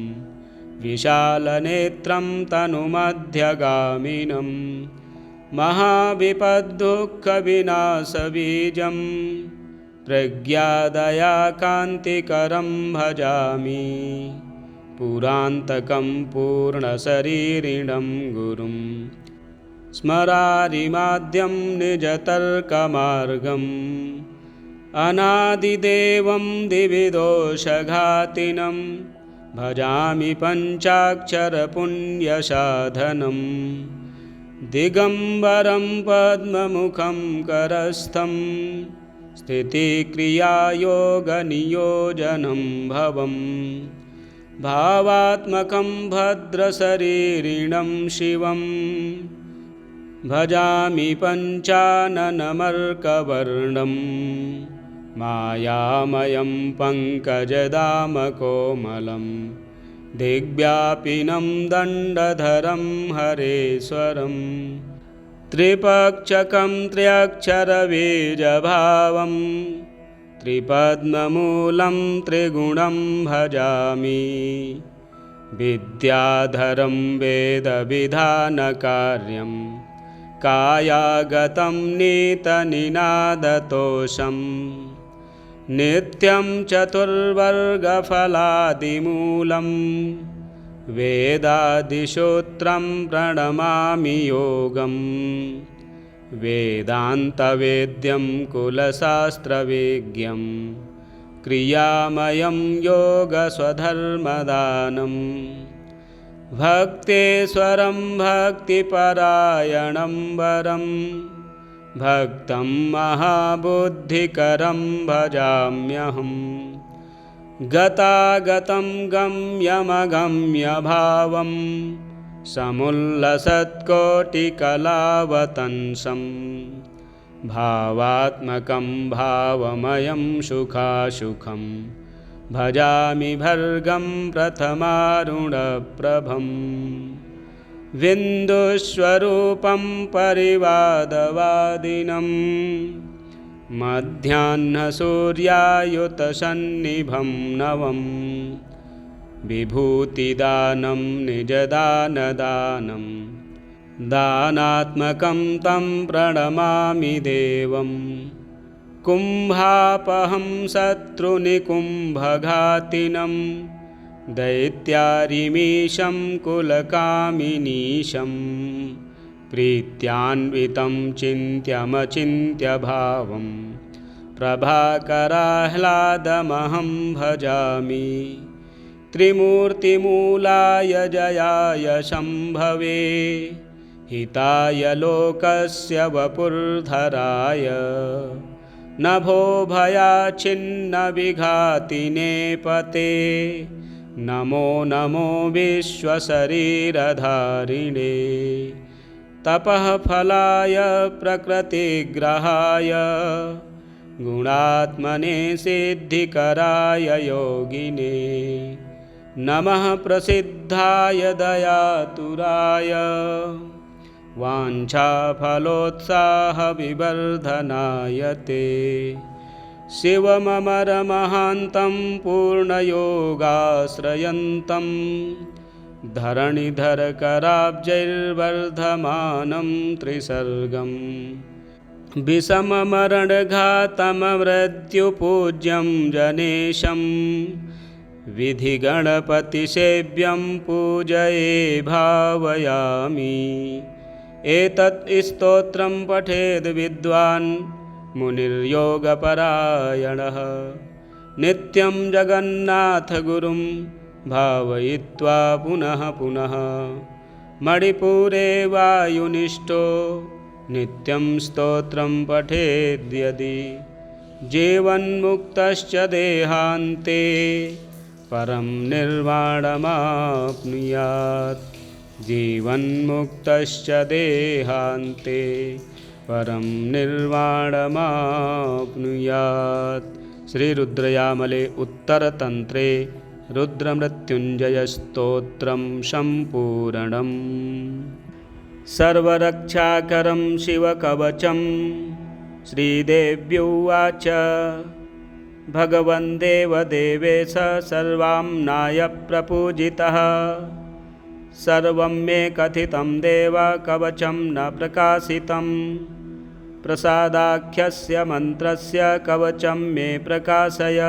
विशालनेत्रं तनुमध्यगामिनं महाविपद्दुःखविनाशबीजं प्रज्ञादयाकान्तिकरं भजामि पुरान्तकं पूर्णशरीरिणं गुरुं स्मरारिमाद्यं निजतर्कमार्गम् अनादिदेवं दिविदोषघातिनं भजामि पञ्चाक्षरपुण्यसाधनं दिगम्बरं पद्ममुखं करस्थं स्थितिक्रियायोगनियोजनं भवम् भावात्मकं भद्रशरीरिणं शिवं भजामि पञ्चाननमर्कवर्णं मायामयं पङ्कजदामकोमलं दिग्व्यापिनं दण्डधरं हरेश्वरं त्रिपक्षकं त्र्यक्षरबीजभावं त्रिपद्ममूलं त्रिगुणं भजामि विद्याधरं वेदविधानकार्यं कायागतं नीतनिनादतोषं नित्यं चतुर्वर्गफलादिमूलं वेदादिसूत्रं प्रणमामि योगम् वेदान्तवेद्यं कुलशास्त्रवेद्यं क्रियामयं योगस्वधर्मदानं भक्तेश्वरं भक्तिपरायणं वरं भक्तं महाबुद्धिकरं भजाम्यहम् गतागतं गम्यमगम्यभावं समुल्लसत्कोटिकलावतंसं भावात्मकं भावमयं सुखासुखं भजामि भर्गं प्रथमारुणप्रभं विन्दुस्वरूपं परिवादवादिनं मध्याह्नसूर्यायुतसन्निभं नवं विभूतिदानं निजदानदानं दानात्मकं तं प्रणमामि देवं कुम्भापहं शत्रुनिकुम्भघातिनं दैत्यारिमीशं कुलकामिनीशं प्रीत्यान्वितं चिन्त्यमचिन्त्यभावं प्रभाकराह्लादमहं भजामि त्रिमूर्तिमूलाय जयाय शम्भवे हिताय लोकस्य वपुर्धराय नभो भयाच्छिन्नविघातिने पते नमो नमो विश्वशरीरधारिणे तपः फलाय प्रकृतिग्रहाय गुणात्मने सिद्धिकराय योगिने नमः प्रसिद्धाय दयातुराय वाञ्छाफलोत्साहविवर्धनाय ते शिवममरमहान्तं पूर्णयोगाश्रयन्तं धरणिधरकराब्जैर्वर्धमानं त्रिसर्गम् विषममरणघातममृत्युपूज्यं जनेशं विधिगणपतिसेव्यं पूजये भावयामि एतत् स्तोत्रं पठेद् विद्वान् मुनिर्योगपरायणः नित्यं जगन्नाथगुरुं भावयित्वा पुनः पुनः मणिपुरे वायुनिष्ठो नित्यं स्तोत्रं पठेद्यदि जीवन्मुक्तश्च देहान्ते परं निर्वाणमाप्नुयात् जीवन्मुक्तश्च देहान्ते परं निर्वाणमाप्नुयात्। श्रीरुद्रयामले उत्तरतन्त्रे रुद्रमृत्युञ्जयस्तोत्रं सम्पूर्णम्। सर्वरक्षाकरं शिवकवचं श्रीदेव्युवाच भगवन् देवदेवेश सर्वाम्नाय प्रपूजितः सर्वं मे कथितं देव कवचं न प्रकाशितं प्रसादाख्यस्य मन्त्रस्य कवचं मे प्रकाशय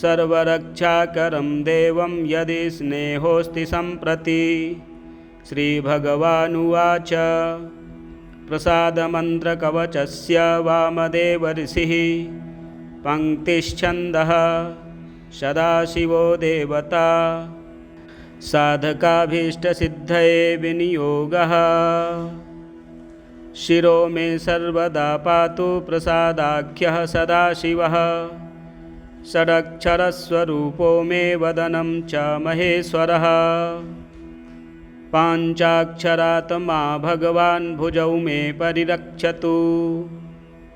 सर्वरक्षाकरं देवं यदि स्नेहोऽस्ति सम्प्रति। श्रीभगवानुवाच प्रसादमन्त्रकवचस्य वामदेव ऋषिः पङ्क्तिश्छन्दः सदाशिवो देवता साधकाभीष्टसिद्धये विनियोगः शिरो मे सर्वदा पातु प्रसादाख्यः सदाशिवः षडक्षरस्वरूपो मे वदनं च महेश्वरः पाञ्चाक्षरात्मा भगवान् भुजौ मे परिरक्षतु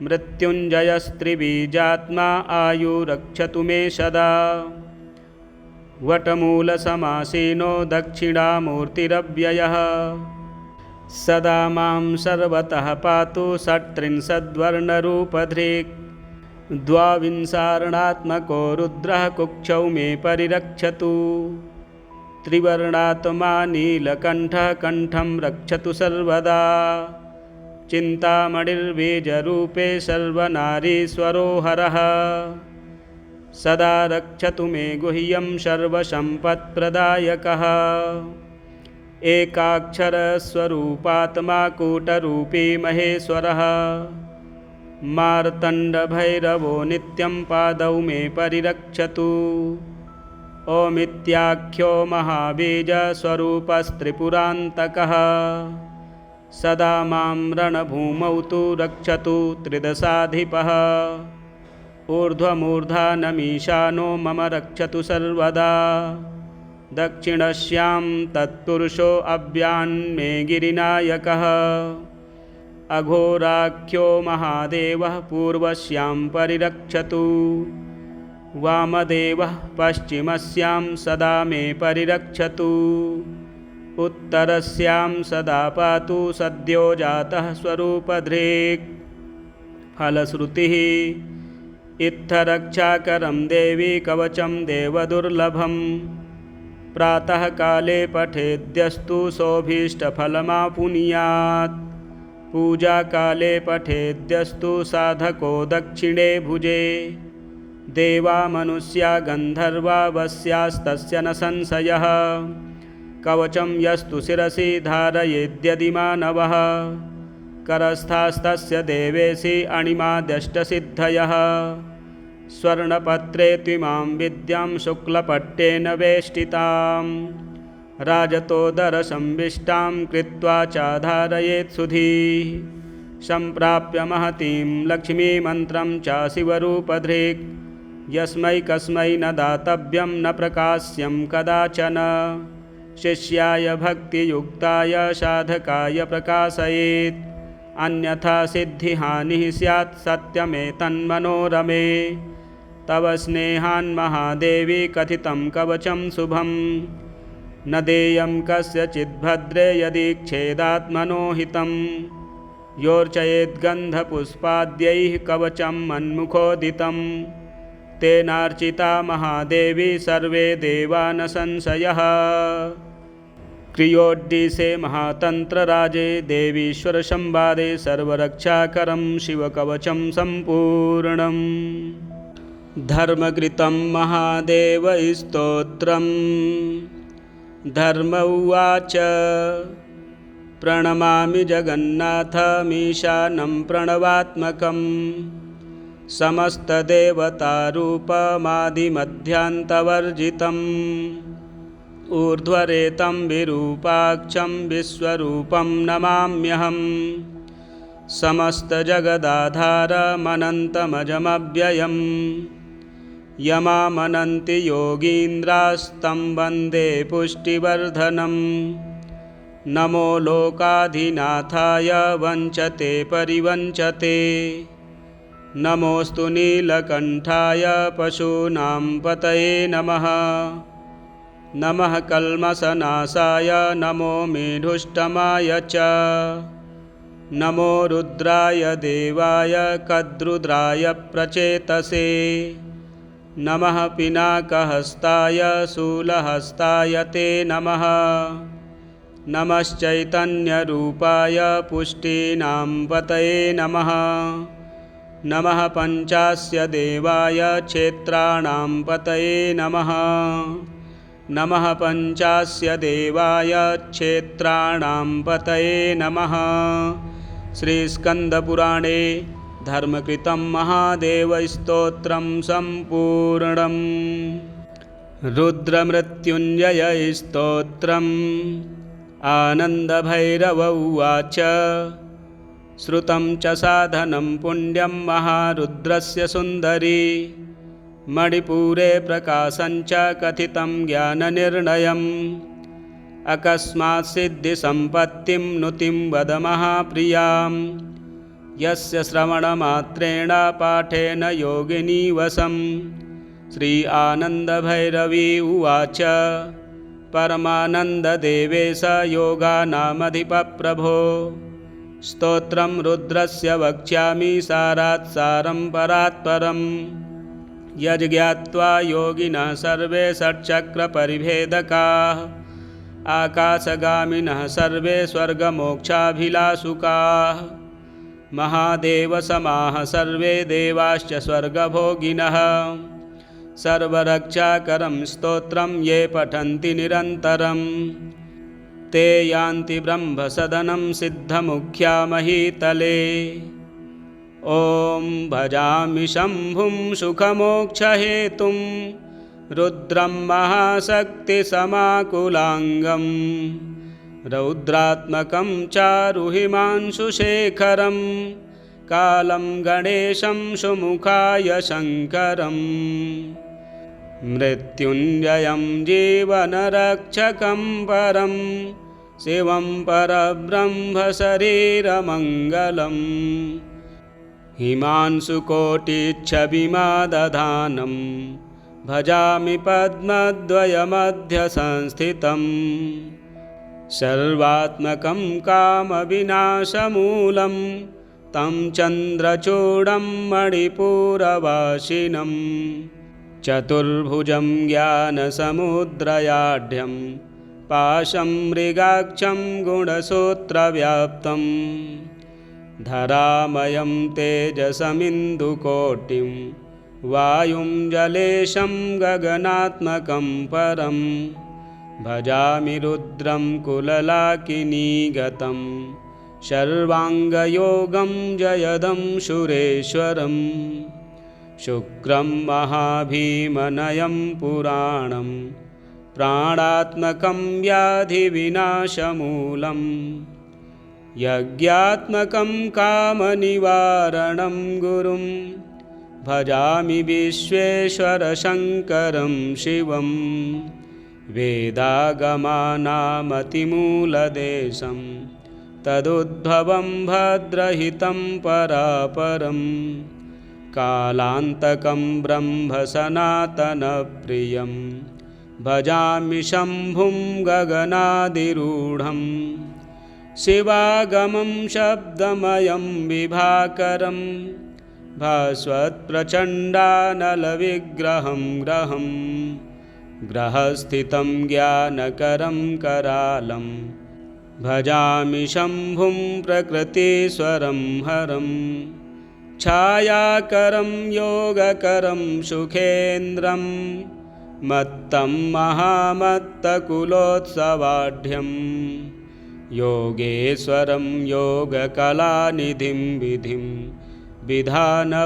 मृत्युञ्जयस्त्रिबीजात्मा आयुरक्षतु मे सदा वटमूलसमासीनो दक्षिणामूर्तिरव्ययः सदा मां सर्वतः पातु षट्त्रिंशद्वर्णरूपधृक् द्वाविंशार्णात्मको रुद्रः कुक्षौ मे परिरक्षतु त्रिवर्णात्मा नीलकण्ठः कण्ठं रक्षतु सर्वदा चिन्तामणिर्बीजरूपे सर्वनारीश्वरो हरः सदा रक्षतु मे गुह्यं सर्वसम्पत्प्रदायकः एकाक्षरस्वरूपात्मा कूटरूपी महेश्वरः मार्तण्डभैरवो नित्यं पादौ मे परिरक्षतु ओमित्याख्यो महाबीजस्वरूपस्त्रिपुरान्तकः सदा मां रणभूमौ तु रक्षतु त्रिदशाधिपः ऊर्ध्वमूर्धानमीशानो मम रक्षतु सर्वदा दक्षिणस्यां तत्पुरुषो अव्यान्मे गिरिनायकः अघोराख्यो महादेवः पूर्वस्यां परिरक्षतु वामदेवः पश्चिमस्यां सदा मे परिरक्षतु उत्तरस्यां सदा पातु सद्यो जातः स्वरूपधृक् फलश्रुतिः इत्थरक्षाकरं देवी कवचं देवदुर्लभम् प्रातःकाले पठेद्यस्तु सोऽभीष्टफलमापुनुयात् पूजाकाले पठेद्यस्तु साधको दक्षिणे भुजे देवा मनुष्या गन्धर्वा वस्यास्तस्य न संशयः कवचं यस्तु शिरसि धारयेद्यदि मानवः करस्थास्तस्य देवेशि अणिमाद्यष्टसिद्धयः स्वर्णपत्रे त्विमां विद्यां शुक्लपट्टेन वेष्टिताम् राजतोदरसंविष्टां कृत्वा चाधारयेत् सुधीः सम्प्राप्य महतीं लक्ष्मीमन्त्रं च शिवरूपधृक् यस्मै कस्मै न दातव्यं न प्रकाश्यं कदाचन शिष्याय भक्तियुक्ताय साधकाय प्रकाशयेत् अन्यथा सिद्धिहानिः स्यात् सत्यमेतन्मनोरमे तव स्नेहान् महादेवी कथितं कवचं शुभं न देयं कस्यचिद्भद्रे यदीक्षेदात्मनो हितं योर्चयेद्गन्धपुष्पाद्यैः कवचं मन्मुखोदितं तेनार्चिता महादेवी सर्वे देवा न संशयः क्रियोड्डीसे महातन्त्रराजे देवीश्वरसंवादे सर्वरक्षाकरं शिवकवचं सम्पूर्णम् धर्मकृतं महादेवस्तोत्रम् धर्म उवाच प्रणमामि जगन्नाथमीशानं प्रणवात्मकं समस्तदेवतारूपमादिमध्यान्तवर्जितम् ऊर्ध्वरेतं विरूपाक्षं विश्वरूपं नमाम्यहम् समस्तजगदाधारमनन्तमजमव्ययम् यमामनन्ति योगीन्द्रास्तं वन्दे पुष्टिवर्धनम् नमो लोकाधिनाथाय वञ्चते परिवञ्चते नमोऽस्तु नीलकण्ठाय पशूनां पतये नमः नमः कल्मषनाशाय नमो मेढुष्टमाय च नमो रुद्राय देवाय कद्रुद्राय प्रचेतसे नमः पिनाकहस्ताय शूलहस्ताय ते नमः नमश्चैतन्यरूपाय पुष्टीनां पतये नमः नमः पञ्चास्य देवाय क्षेत्राणां पतये नमः नमः पञ्चास्य देवाय क्षेत्राणां पतये नमः। श्रीस्कन्दपुराणे धर्मकृतं महादेवस्तोत्रं सम्पूर्णम्। रुद्रमृत्युञ्जयस्तोत्रम्। आनन्दभैरव उवाच श्रुतं च साधनं पुण्यं महारुद्रस्य सुन्दरी मणिपुरे प्रकाशं च कथितं ज्ञाननिर्णयम् अकस्मात् सिद्धिसम्पत्तिं नुतिं वद महाप्रियां यस्य श्रवणमात्रेण पाठेन योगिनी वशम्। श्री आनन्दभैरवी उवाच परमानन्ददेवेश योगानामधिपप्रभो स्तोत्रं रुद्रस्य वक्ष्यामि सारात् सारं परात्परम् यज्ज्ञात्वा योगिनः सर्वे षट्चक्रपरिभेदकाः आकाशगामिनः सर्वे स्वर्गमोक्षाभिलाषुकाः महादेवसमाः सर्वे देवाश्च स्वर्गभोगिनः सर्वरक्षाकरं स्तोत्रं ये पठन्ति निरन्तरं ते यान्ति ब्रह्मसदनं सिद्धमुख्या महीतले। ॐ भजामि शम्भुं सुखमोक्षहेतुं रुद्रं महाशक्तिसमाकुलाङ्गं रौद्रात्मकं चारुहिमांशुशेखरं कालं गणेशं सुमुखाय शङ्करम्। मृत्युञ्जयं जीवनरक्षकं परं शिवं परब्रह्मशरीरमङ्गलम् हिमांशुकोटिच्छविमादधानं भजामि पद्मद्वयमध्यसंस्थितं सर्वात्मकं कामविनाशमूलं तं चन्द्रचूडं मणिपुरवासिनं चतुर्भुजं ज्ञानसमुद्रयाढ्यं पाशं मृगाक्षं गुणसूत्रव्याप्तं धरामयं तेजसमिन्दुकोटिं वायुं जलेशं गगनात्मकं परं भजामि रुद्रं कुललाकिनीगतं सर्वाङ्गयोगं जयदं सुरेश्वरं शुक्रं महाभीमनयं पुराणं प्राणात्मकं व्याधिविनाशमूलं यज्ञात्मकं कामनिवारणं गुरुं भजामि विश्वेश्वरशङ्करं शिवं वेदागमानामतिमूलदेशं तदुद्भवं भद्रहितं परापरं कालान्तकं ब्रह्मसनातनप्रियं भजामि शम्भुं गगनादिरूढं शिवागमं शब्दमयं विभाकरं भास्वत्प्रचण्डानलविग्रहं ग्रहं ग्रहस्थितं ज्ञानकरं करालं भजामि शम्भुं प्रकृतिस्वरं हरं छायाकरं योगकरं सुखेन्द्रं मत्तं महामत्तकुलोत्सवाढ्यं योगेश्वरं योगकलानिधिं विधिं विधानवक्तारमहं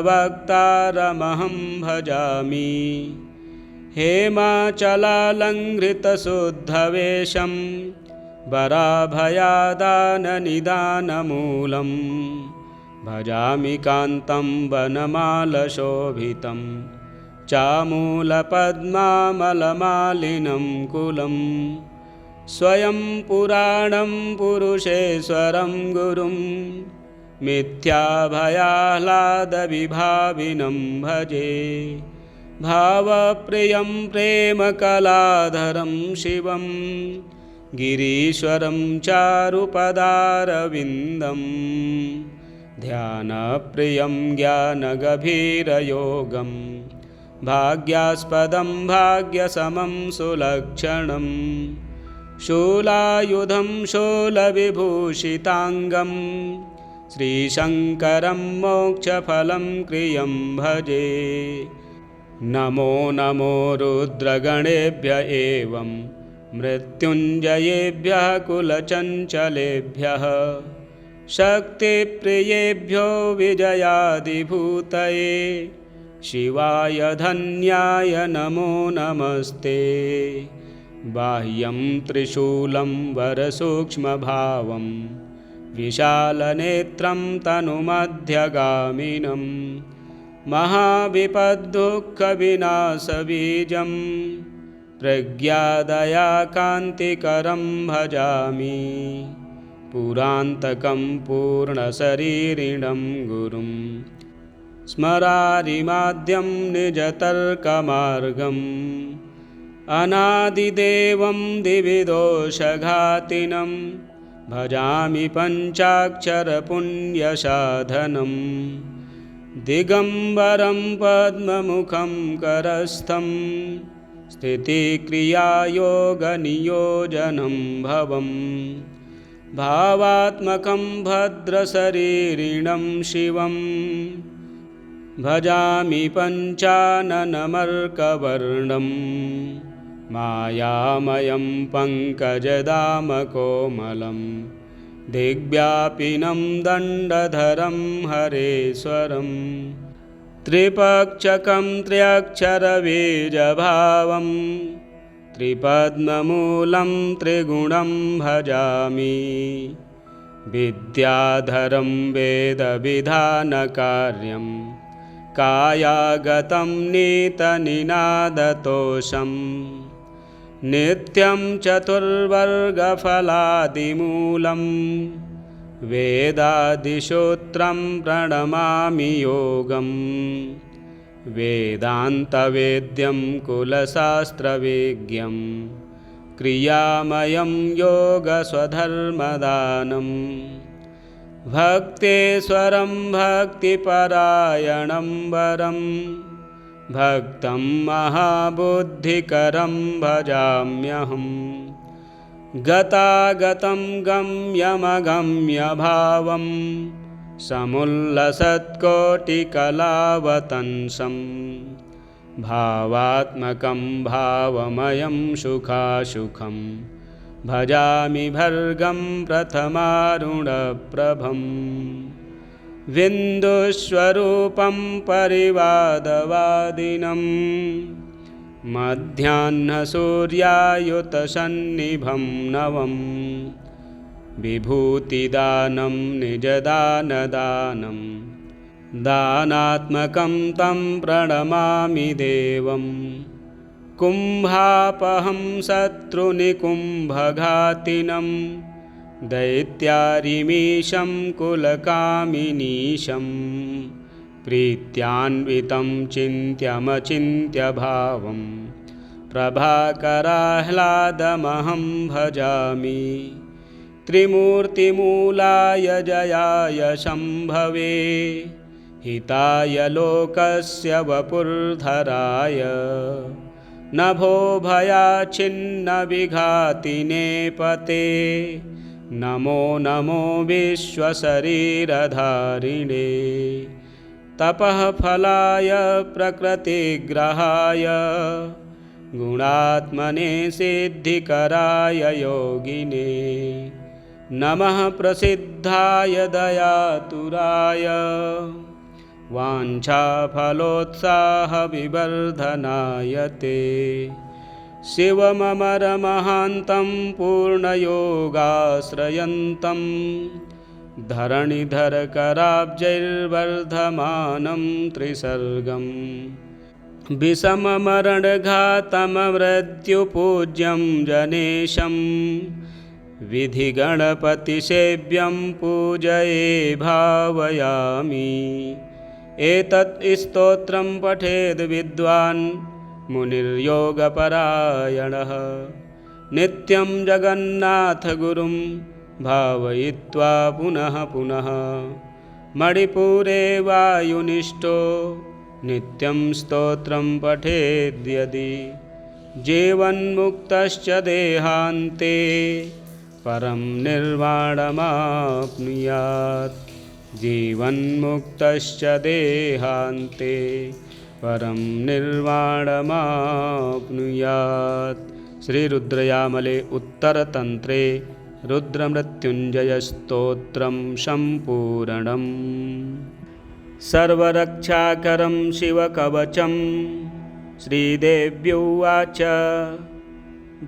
भजामि हेमाचलालङ्घृतशुद्धवेषं वराभयादाननिदानमूलं भजामि कान्तं वनमालशोभितं चामूलपद्मामलमालिनं कुलं स्वयं पुराणं पुरुषेश्वरं गुरुं मिथ्याभयाह्लादविभाविनं भजे भावप्रियं प्रेमकलाधरं शिवं गिरीश्वरं चारुपदारविन्दं ध्यानप्रियं ज्ञानगभीरयोगं भाग्यास्पदं भाग्यसमं सुलक्षणं शूलायुधं शूलविभूषिताङ्गं श्रीशङ्करं मोक्षफलं क्रियं भजे नमो नमो रुद्रगणेभ्य एवं मृत्युञ्जयेभ्यः कुलचञ्चलेभ्यः शक्तिप्रियेभ्यो विजयादिभूतये शिवाय धन्याय नमो नमस्ते बाह्यं त्रिशूलं वरसूक्ष्मभावं विशालनेत्रं तनुमध्यगामिनं महाविपद्दुःखविनाशबीजं प्रज्ञादयाकान्तिकरं भजामि पुरान्तकं पूर्णशरीरिणं गुरुं स्मरारिमाद्यं निजतर्कमार्गम् अनादिदेवं दिविदोषघातिनं भजामि पञ्चाक्षरपुण्यसाधनं दिगम्बरं पद्ममुखं करस्थं स्थितिक्रियायोगनियोजनं भवं भावात्मकं भद्रशरीरिणं शिवं भजामि पञ्चाननमर्कवर्णं मायामयं पङ्कजदामकोमलं दिग्व्यापिनं दण्डधरं हरेश्वरं त्रिपक्षकं त्र्यक्षरबीजभावं त्रिपद्ममूलं त्रिगुणं भजामि विद्याधरं वेदविधानकार्यं कायागतं नीतनिनादतोषं नित्यं चतुर्वर्गफलादिमूलं वेदादिसूत्रं प्रणमामि योगम् वेदान्तवेद्यं कुलशास्त्रवेद्यं क्रियामयं योगस्वधर्मदानं भक्तेश्वरं भक्तिपरायणं वरं भक्तं महाबुद्धिकरं भजाम्यहम् गतागतं गम्यमगम्यभावं समुल्लसत्कोटिकलावतंसं भावात्मकं भावमयं सुखासुखं भजामि भर्गं प्रथमारुणप्रभम् विन्दुस्वरूपं परिवादवादिनं मध्याह्नसूर्यायुतसन्निभं नवम् विभूतिदानं निजदानदानं दानात्मकं तं प्रणमामि देवं कुम्भापहं शत्रुनिकुम्भघातिनं दैत्यारिमीशं कुलकामिनीशं प्रीत्यान्वितं चिन्त्यमचिन्त्यभावं प्रभाकराह्लादमहं भजामि त्रिमूर्तिमूलाय जयाय शम्भवे हिताय लोकस्य वपुर्धराय नभो भयाच्छिन्नविघातिने पते नमो नमो विश्वशरीरधारिणे तपःफलाय प्रकृतिग्रहाय गुणात्मने सिद्धिकराय योगिने नमः प्रसिद्धाय दयातुराय वाञ्छाफलोत्साहविवर्धनाय ते शिवममरमहान्तं पूर्णयोगाश्रयन्तं धरणिधरकराब्जैर्वर्धमानं त्रिसर्गम् विषममरणघातममृत्युपूज्यं जनेशं विधिगणपतिसेव्यं पूजये भावयामि एतत् स्तोत्रं पठेद् विद्वान् मुनिर्योगपरायणः नित्यं जगन्नाथगुरुं भावयित्वा पुनः पुनः मणिपुरे वायुनिष्ठो नित्यं स्तोत्रं पठेद्यदि जीवन्मुक्तश्च देहान्ते परं निर्वाणमाप्नुयात् जीवन्मुक्तश्च देहान्ते परं निर्वाणमाप्नुयात्। श्रीरुद्रयामले उत्तरतन्त्रे रुद्रमृत्युञ्जयस्तोत्रं सम्पूर्णम्। सर्वरक्षाकरं शिवकवचं श्रीदेव्युवाच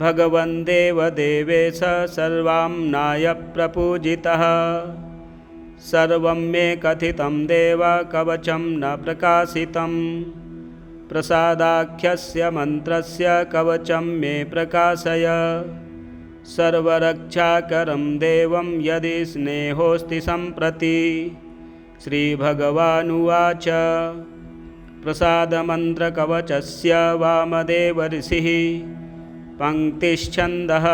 भगवन् देवदेवेश सर्वाम्नाय प्रपूजितः सर्वं मे कथितं देव कवचं न प्रकाशितं प्रसादाख्यस्य मन्त्रस्य कवचं मे प्रकाशय सर्वरक्षाकरं देवं यदि स्नेहोऽस्ति सम्प्रति। श्रीभगवानुवाच प्रसादमन्त्रकवचस्य वामदेव ऋषिः पङ्क्तिश्छन्दः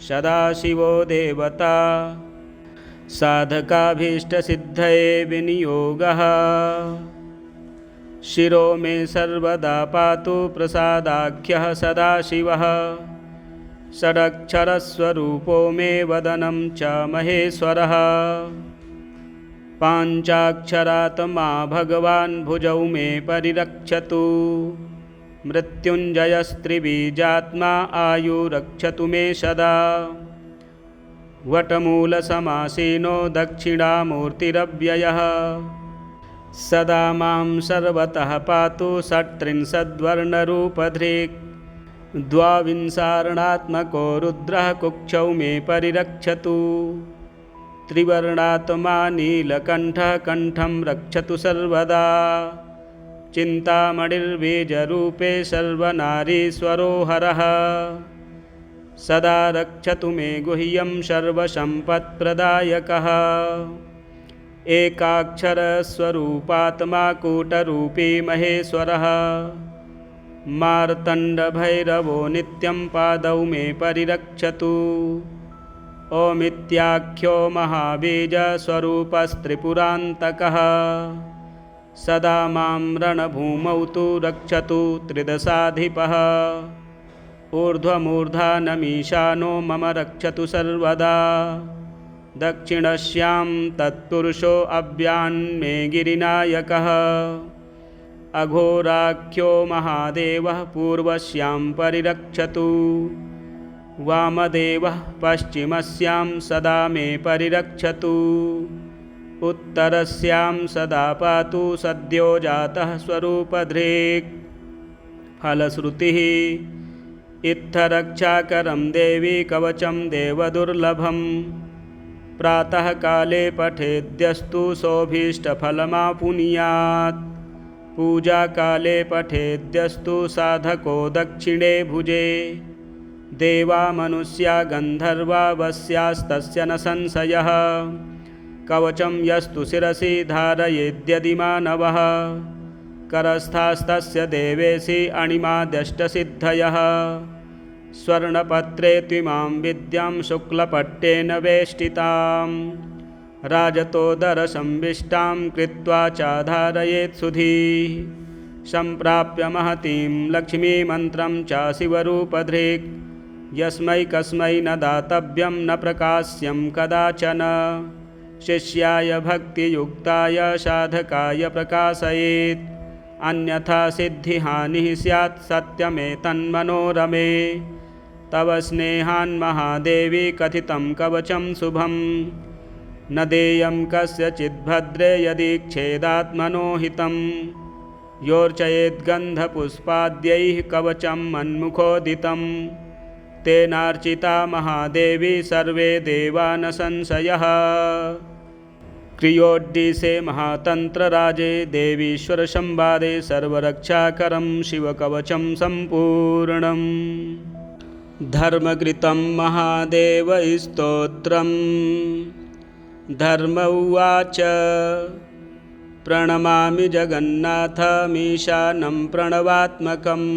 सदाशिवो देवता साधकाभीष्टसिद्धये विनियोगः शिरो मे सर्वदा पातु प्रसादाख्यः सदाशिवः षडक्षरस्वरूपो मे वदनं च महेश्वरः पाञ्चाक्षरात्मा भगवान् भुजौ मे परिरक्षतु मृत्युञ्जयस्त्रिबीजात्मा आयुरक्षतु मे सदा वटमूलसमासीनो दक्षिणामूर्तिरव्ययः सदा मां सर्वतः पातु षट्त्रिंशद्वर्णरूपधृक् द्वाविंशर्णात्मको रुद्रः कुक्षौ मे परिरक्षतु त्रिवर्णात्मा नीलकण्ठः कण्ठं रक्षतु सर्वदा चिन्तामणिर्बीजरूपे सर्वनारीश्वरो हरः सदा रक्षतु मे गुह्यं सर्वसम्पत्प्रदायकः एकाक्षरस्वरूपात्मा कूटरूपी महेश्वरः मार्तण्डभैरवो नित्यं पादौ मे परिरक्षतु ओमित्याख्यो महाबीजस्वरूपस्त्रिपुरान्तकः सदा मां रणभूमौ तु रक्षतु त्रिदशाधिपः ऊर्ध्वमूर्धानमीशानो मम रक्षतु सर्वदा दक्षिणस्यां तत्पुरुषो अव्यान्मे गिरिनायकः अघोराख्यो महादेवः पूर्वस्यां परिरक्षतु वामदेवः पश्चिमस्यां सदा मे परिरक्षतु उत्तरस्यां सदा पातु सद्यो जातः स्वरूपधृक् फलश्रुतिः इत्थरक्षाकरं देवी कवचं देवदुर्लभं प्रातःकाले पठेद्यस्तु सोऽभीष्टफलमापुनुयात् पूजाकाले पठेद्यस्तु साधको दक्षिणे भुजे देवा मनुष्या गन्धर्वा वस्यास्तस्य न संशयः कवचं यस्तु शिरसि धारयेद्यदि मानवः करस्थास्तस्य देवेशि अणिमाद्यष्टसिद्धयः स्वर्णपत्रे त्विमां विद्यां शुक्लपट्टेन वेष्टितां राजतोदरसंविष्टां कृत्वा चाधारयेत् सुधीः सम्प्राप्य महतीं लक्ष्मीमन्त्रं च शिवरूपधृक् यस्मै कस्मै न दातव्यं न प्रकाश्यं कदाचन शिष्याय भक्तियुक्ताय साधकाय प्रकाशयेत् अन्यथा सिद्धिहानिः स्यात् सत्यमेतन्मनोरमे तव स्नेहान् महादेवी कथितं कवचं शुभं न देयं कस्यचिद्भद्रे यदीक्षेदात्मनो हितं योर्चयेद्गन्धपुष्पाद्यैः कवचं मन्मुखोदितं तेनार्चिता महादेवी सर्वे देवा न संशयः क्रियोड्डीसे महातन्त्रराजे देवीश्वरसंवादे सर्वरक्षाकरं शिवकवचं सम्पूर्णम् धर्मकृतं महादेवस्तोत्रम् धर्म उवाच प्रणमामि जगन्नाथमीशानं प्रणवात्मकम्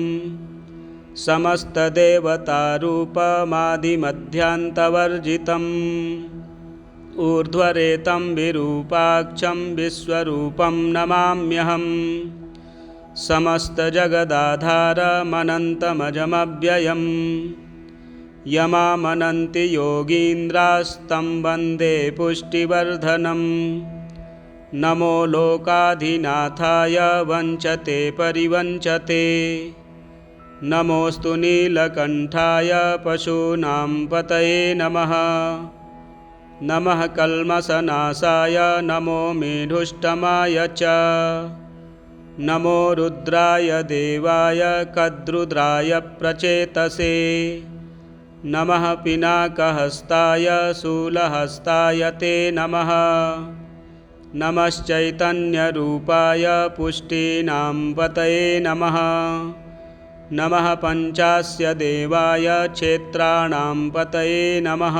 समस्तदेवतारूपमादिमध्यान्तवर्जितम् ऊर्ध्वरेतं विरूपाक्षं विश्वरूपं नमाम्यहम् समस्तजगदाधारमनन्तमजमव्ययम् यमामनन्ति योगीन्द्रास्तं वन्दे पुष्टिवर्धनम् नमो लोकाधिनाथाय वञ्चते परिवञ्चते नमोऽस्तु नीलकण्ठाय पशूनां पतये नमः नमः कल्मषनाशाय नमो मेढुष्टमाय च नमो रुद्राय देवाय कद्रुद्राय प्रचेतसे नमः पिनाकहस्ताय शूलहस्ताय ते नमः नमश्चैतन्यरूपाय पुष्टीनां पतये नमः नमः पञ्चास्य देवाय क्षेत्राणां पतये नमः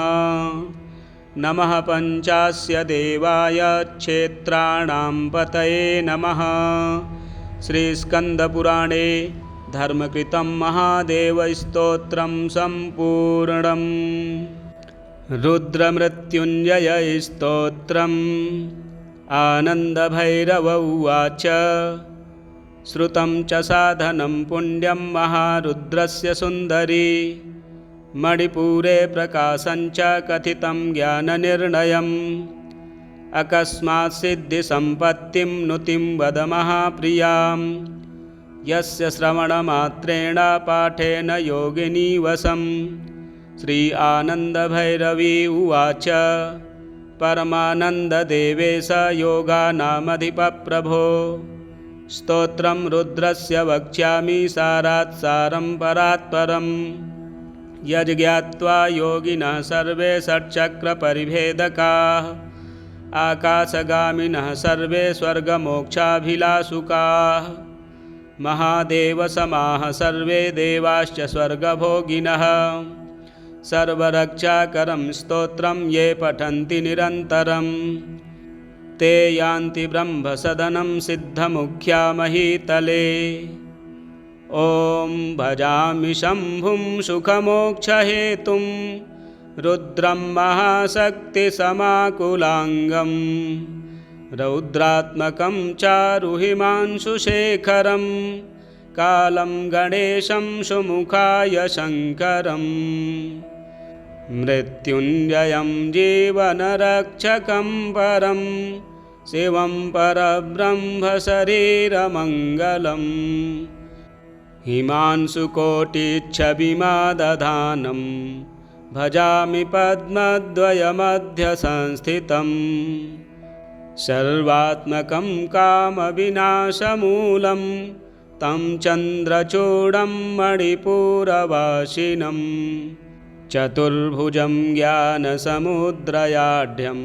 नमः पञ्चास्य देवाय क्षेत्राणां पतये नमः श्रीस्कन्दपुराणे धर्मकृतं महादेवस्तोत्रं सम्पूर्णम् रुद्रमृत्युञ्जयस्तोत्रम् आनन्दभैरव उवाच श्रुतं च साधनं पुण्यं महारुद्रस्य सुन्दरी मणिपुरे प्रकाशं च कथितं ज्ञाननिर्णयम् अकस्मात् सिद्धिसम्पत्तिं नुतिं वद महाप्रियां यस्य श्रवणमात्रेण पाठेन योगिनी वशम् श्री आनन्दभैरवी उवाच परमानन्ददेवेश योगानामधिपप्रभो स्तोत्रं रुद्रस्य वक्ष्यामि सारात् सारं परात्परम् यज्ञात्वा योगिनः सर्वे षट्चक्रपरिभेदकाः आकाशगामिनः सर्वे स्वर्गमोक्षाभिलाषुकाः महादेवसमाः सर्वे देवाश्च स्वर्गभोगिनः सर्वरक्षाकरं स्तोत्रं ये पठन्ति निरन्तरं ते यान्ति ब्रह्मसदनं सिद्धमुख्या महीतले। ॐ भजामि शम्भुं सुखमोक्षहेतुं रुद्रं महाशक्तिसमाकुलाङ्गं रौद्रात्मकं चारुहिमांशुशेखरं कालं गणेशं सुमुखाय शङ्करम् मृत्युञ्जयं जीवनरक्षकं परं शिवं परब्रह्मशरीरमङ्गलम् हिमांशुकोटिच्छविमादधानं भजामि पद्मद्वयमध्यसंस्थितं सर्वात्मकं कामविनाशमूलं तं चन्द्रचूडं मणिपुरवासिनं चतुर्भुजं ज्ञानसमुद्रयाढ्यं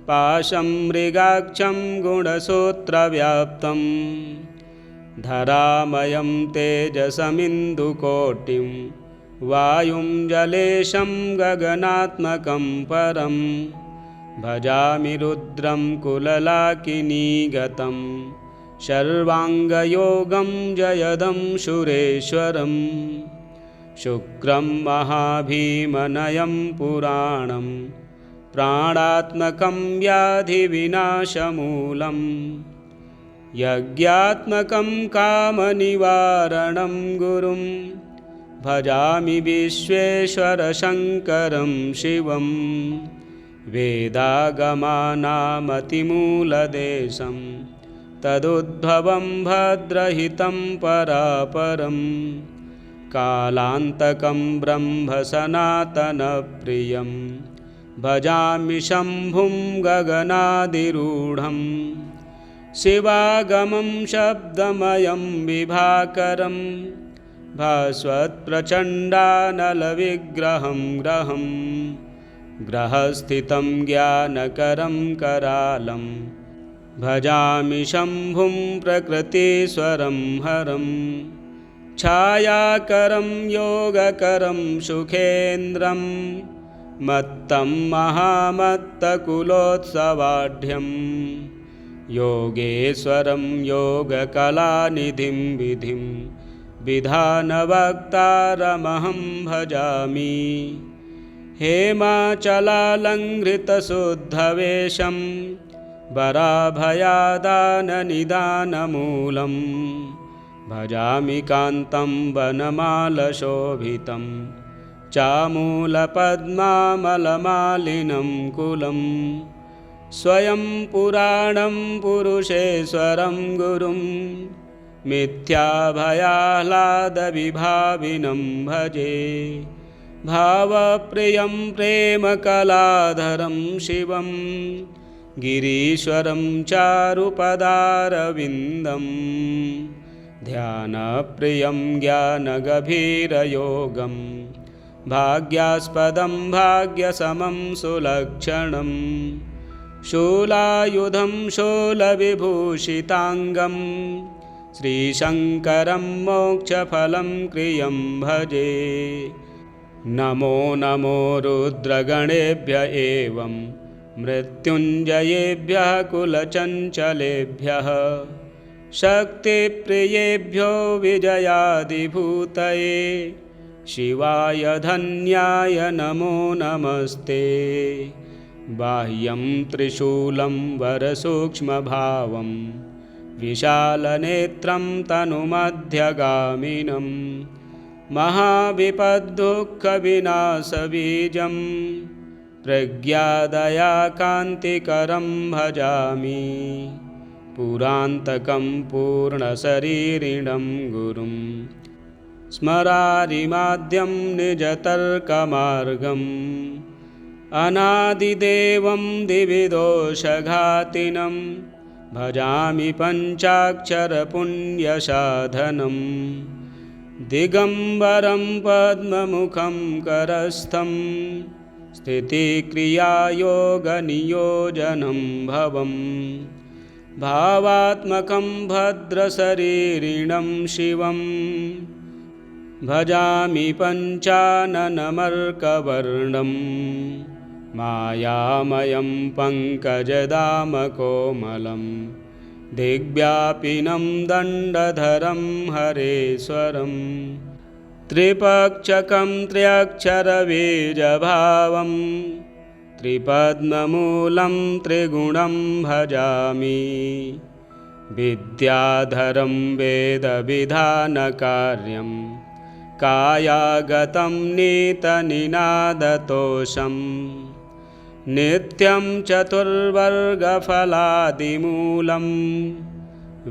पाशं मृगाक्षं गुणसूत्रव्याप्तं धरामयं तेजसमिन्दुकोटिं वायुं जलेशं गगनात्मकं परं भजामि रुद्रं कुललाकिनीगतं सर्वाङ्गयोगं जयदं सुरेश्वरम् शुक्रं महाभीमनयं पुराणं प्राणात्मकं व्याधिविनाशमूलं यज्ञात्मकं कामनिवारणं गुरुं भजामि विश्वेश्वरशङ्करं शिवं वेदागमानामतिमूलदेशं तदुद्भवं भद्रहितं परापरम् कालान्तकं ब्रह्मसनातनप्रियं भजामि शम्भुं गगनादिरूढं शिवागमं शब्दमयं विभाकरं भास्वत्प्रचण्डानलविग्रहं ग्रहं ग्रहस्थितं ज्ञानकरं करालं भजामि शम्भुं प्रकृतिस्वरं हरं छायाकरं योगकरं सुखेन्द्रं मत्तं महामत्तकुलोत्सवाढ्यं योगेश्वरं योगकलानिधिं विधिं विधानवक्तारमहं भजामि हेमाचलालङ्घ्रितशुद्धवेषं वराभयादाननिदानमूलं भजामि कान्तं वनमालशोभितं चामूलपद्मामलमालिनं कुलं स्वयं पुराणं पुरुषेश्वरं गुरुं मिथ्याभयाह्लादविभाविनं भजे भावप्रियं प्रेमकलाधरं शिवं गिरीश्वरं चारुपदारविन्दम् ध्यानप्रियं ज्ञानगभीरयोगं भाग्यास्पदं भाग्यसमं सुलक्षणं शूलायुधं शूलविभूषिताङ्गं श्रीशङ्करं मोक्षफलं क्रियं भजे नमो नमो रुद्रगणेभ्य एवं मृत्युञ्जयेभ्यः कुलचञ्चलेभ्यः शक्तिप्रियेभ्यो विजयादिभूतये शिवाय धन्याय नमो नमस्ते बाह्यं त्रिशूलं वरसूक्ष्मभावं विशालनेत्रं तनुमध्यगामिनं महाविपद्दुःखविनाशबीजं प्रज्ञादयाकान्तिकरं भजामि पुरान्तकं पूर्णशरीरिणं गुरुं स्मरारिमाद्यं निजतर्कमार्गम् अनादिदेवं दिविदोषघातिनं भजामि पञ्चाक्षरपुण्यसाधनं दिगम्बरं पद्ममुखं करस्थं स्थितिक्रियायोगनियोजनं भवम् भावात्मकं भद्रशरीरिणं शिवं भजामि पञ्चाननमर्कवर्णं मायामयं पङ्कजदामकोमलं दिग्व्यापिनं दण्डधरं हरेश्वरं त्रिपक्षकं त्र्यक्षरबीजभावं त्रिपद्ममूलं त्रिगुणं भजामि विद्याधरं वेदविधानकार्यं कायागतं नीतनिनादतोषं नित्यं चतुर्वर्गफलादिमूलं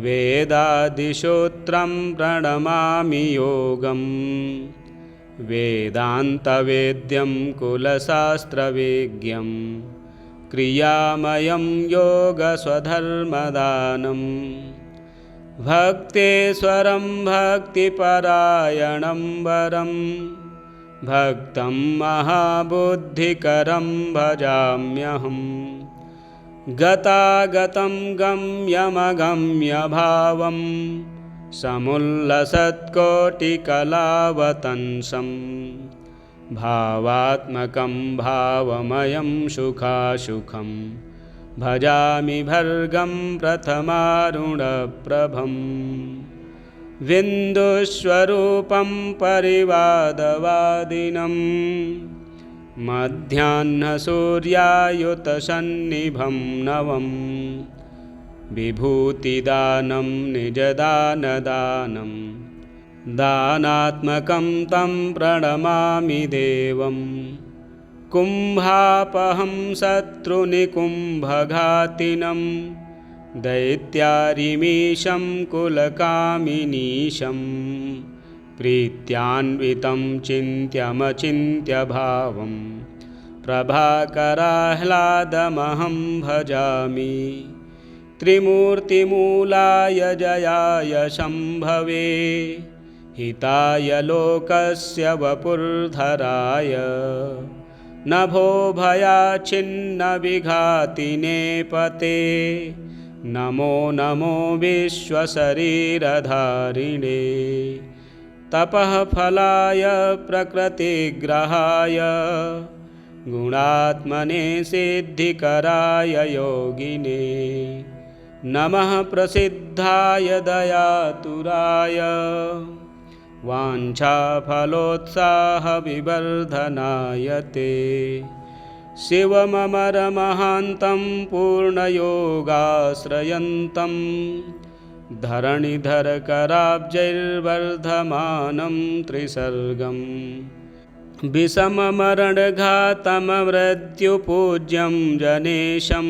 वेदादिसूत्रं प्रणमामि योगं वेदान्तवेद्यं कुलशास्त्रविज्ञं क्रियामयं योगस्वधर्मदानं भक्तेश्वरं भक्तिपरायणं वरं भक्तं महाबुद्धिकरं भजाम्यहं गतागतं गम्यमगम्यभावं समुल्लसत्कोटिकलावतंसं भावात्मकं भावमयं सुखासुखं भजामि भर्गं प्रथमारुणप्रभं बिन्दुस्वरूपं परिवादवादिनं मध्याह्नसूर्यायुतसन्निभं नवं विभूतिदानं निजदानदानं दानात्मकं तं प्रणमामि देवं कुम्भापहं शत्रुनिकुम्भघातिनं दैत्यारिमीशं कुलकामिनीशं प्रीत्यान्वितं चिन्त्यमचिन्त्यभावं प्रभाकराह्लादमहं भजामि त्रिमूर्तिमूलाय जयाय शम्भवे हिताय लोकस्य वपुर्धराय नभो भयाच्छिन्नविघातिने पते नमो नमो विश्वशरीरधारिणे तपः फलाय प्रकृतिग्रहाय गुणात्मने सिद्धिकराय योगिने नमः प्रसिद्धाय दयातुराय वाञ्छाफलोत्साहविवर्धनाय ते शिवममरमहान्तं पूर्णयोगाश्रयन्तं धरणिधरकराब्जैर्वर्धमानं त्रिसर्गं विषममरणघातममृत्युपूज्यं जनेशं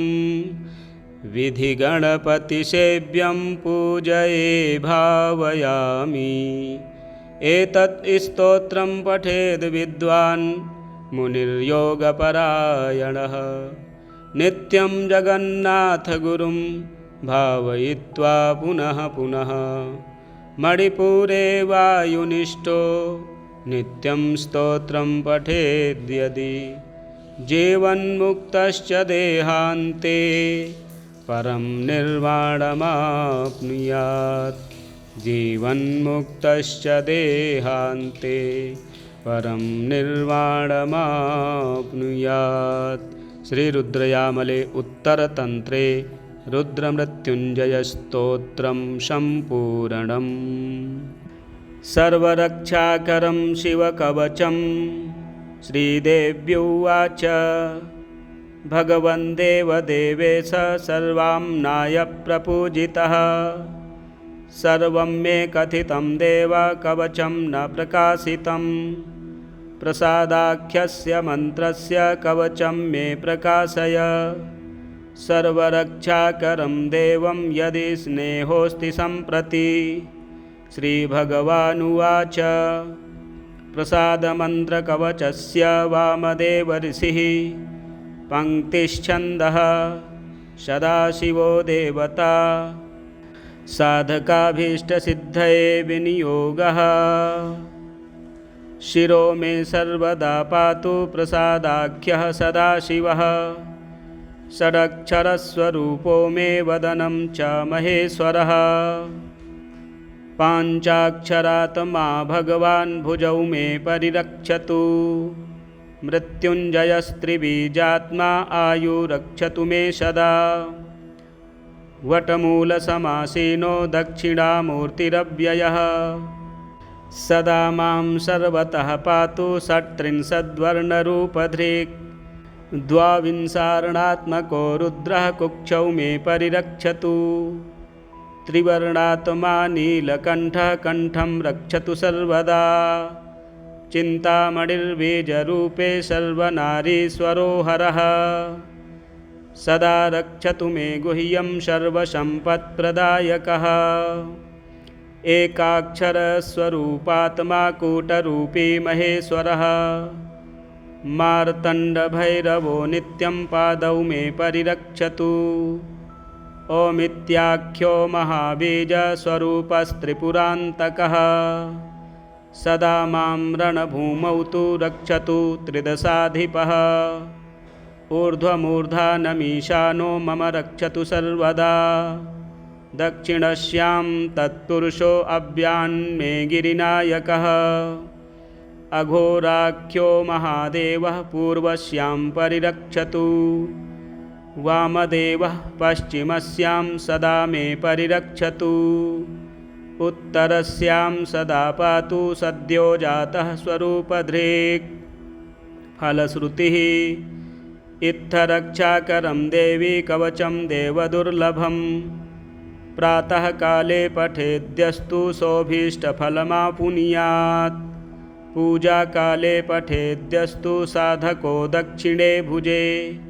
विधिगणपतिसेव्यं पूजये भावयामि एतत् स्तोत्रं पठेद् विद्वान् मुनिर्योगपरायणः नित्यं जगन्नाथगुरुं भावयित्वा पुनः पुनः मणिपुरे वायुनिष्ठो नित्यं स्तोत्रं पठेद्यदि जीवन्मुक्तश्च देहान्ते परं निर्वाणमाप्नुयात् जीवन्मुक्तश्च देहान्ते परं निर्वाणमाप्नुयात्। श्रीरुद्रयामले उत्तरतन्त्रे रुद्रमृत्युञ्जयस्तोत्रं सम्पूर्णम्। सर्वरक्षाकरं शिवकवचं श्रीदेव्युवाच भगवन् देवदेवेश सर्वाम्नाय प्रपूजितः सर्वं मे कथितं देव कवचं न प्रकाशितं प्रसादाख्यस्य मन्त्रस्य कवचं मे प्रकाशय सर्वरक्षाकरं देवं यदि स्नेहोऽस्ति सम्प्रति। श्रीभगवानुवाच प्रसादमन्त्रकवचस्य वामदेव ऋषिः पङ्क्तिश्छन्दः सदाशिवो देवता साधकाभीष्टसिद्धये विनियोगः शिरो मे सर्वदा पातु प्रसादाख्यः सदाशिवः षडक्षरस्वरूपो मे वदनं च महेश्वरः। पाञ्चाक्षरात्मा भगवान् भुजौ मे परिरक्षतु। मृत्युञ्जयस्त्रिबीजात्मा आयुरक्षतु मे सदा। वटमूलसमासीनो दक्षिणामूर्तिरव्ययः। सदा मां सर्वतः पातु षट्त्रिंशद्वर्णरूपधृक्। द्वाविंशर्णात्मको रुद्रः कुक्षौ मे परिरक्षतु। त्रिवर्णात्मा नीलकण्ठः कण्ठं रक्षतु सर्वदा। चिन्तामणिर्बीजरूपे सर्वनारीश्वरो हरः। सदा रक्षतु मे गुह्यं सर्वसम्पत्प्रदायकः। एकाक्षरस्वरूपात्मा कूटरूपी महेश्वरः। मार्तण्डभैरवो नित्यं पादौ मे परिरक्षतु। ओमित्याख्यो महाबीजस्वरूपस्त्रिपुरान्तकः। सदा मां रणभूमौ तु रक्षतु त्रिदशाधिपः। ऊर्ध्वमूर्धानमीशानो मम रक्षतु सर्वदा। दक्षिणस्यां तत्पुरुषो अव्यान्मे गिरिनायकः। अघोराख्यो महादेवः पूर्वस्यां परिरक्षतु। वामदेवः पश्चिमस्यां सदा मे परिरक्षतु। उत्तरस्यां सदा पातु सद्यो जातः स्वरूपधृक्। फलश्रुतिः इत्थरक्षाकरं देवी कवचं देवदुर्लभम्। प्रातःकाले पठेद्यस्तु सोऽभीष्टफलमापुनुयात्। पूजाकाले पठेद्यस्तु साधको दक्षिणे भुजे।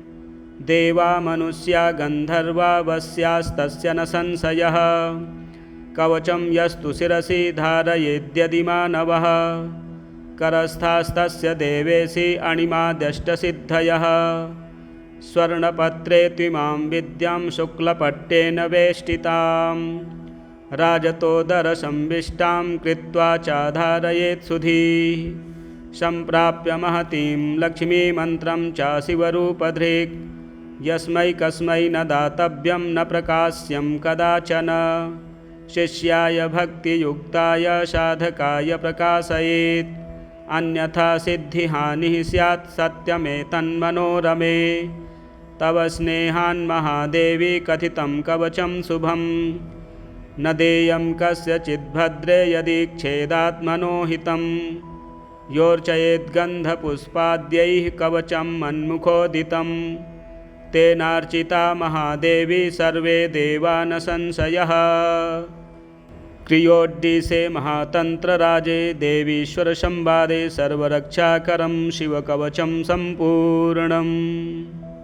देवा मनुष्या गन्धर्वा वस्यास्तस्य न संशयः। कवचं यस्तु शिरसि धारयेद्यदि मानवः। करस्थास्तस्य देवेशि अणिमाद्यष्टसिद्धयः। स्वर्णपत्रे त्विमां विद्यां शुक्लपट्टेन वेष्टितां। राजतोदरसंविष्टां कृत्वा चाधारयेत् सुधीः। सम्प्राप्य महतीं लक्ष्मीमन्त्रं च शिवरूपधृक्। यस्मै कस्मै न दातव्यं न प्रकाश्यं कदाचन। शिष्याय भक्तियुक्ताय साधकाय प्रकाशयेत्। अन्यथा सिद्धिहानिः स्यात् सत्यमेतन्मनोरमे। तव स्नेहान् महादेवी कथितं कवचं शुभम्। न देयं कस्यचिद्भद्रे यदीक्षेदात्मनो हितं। योर्चयेद्गन्धपुष्पाद्यैः कवचं मन्मुखोदितं। तेनार्चिता महादेवी सर्वे देवा न संशयः। क्रियोड्डीसे महातन्त्रराजे देवीश्वरसंवादे सर्वरक्षाकरं शिवकवचं सम्पूर्णम्।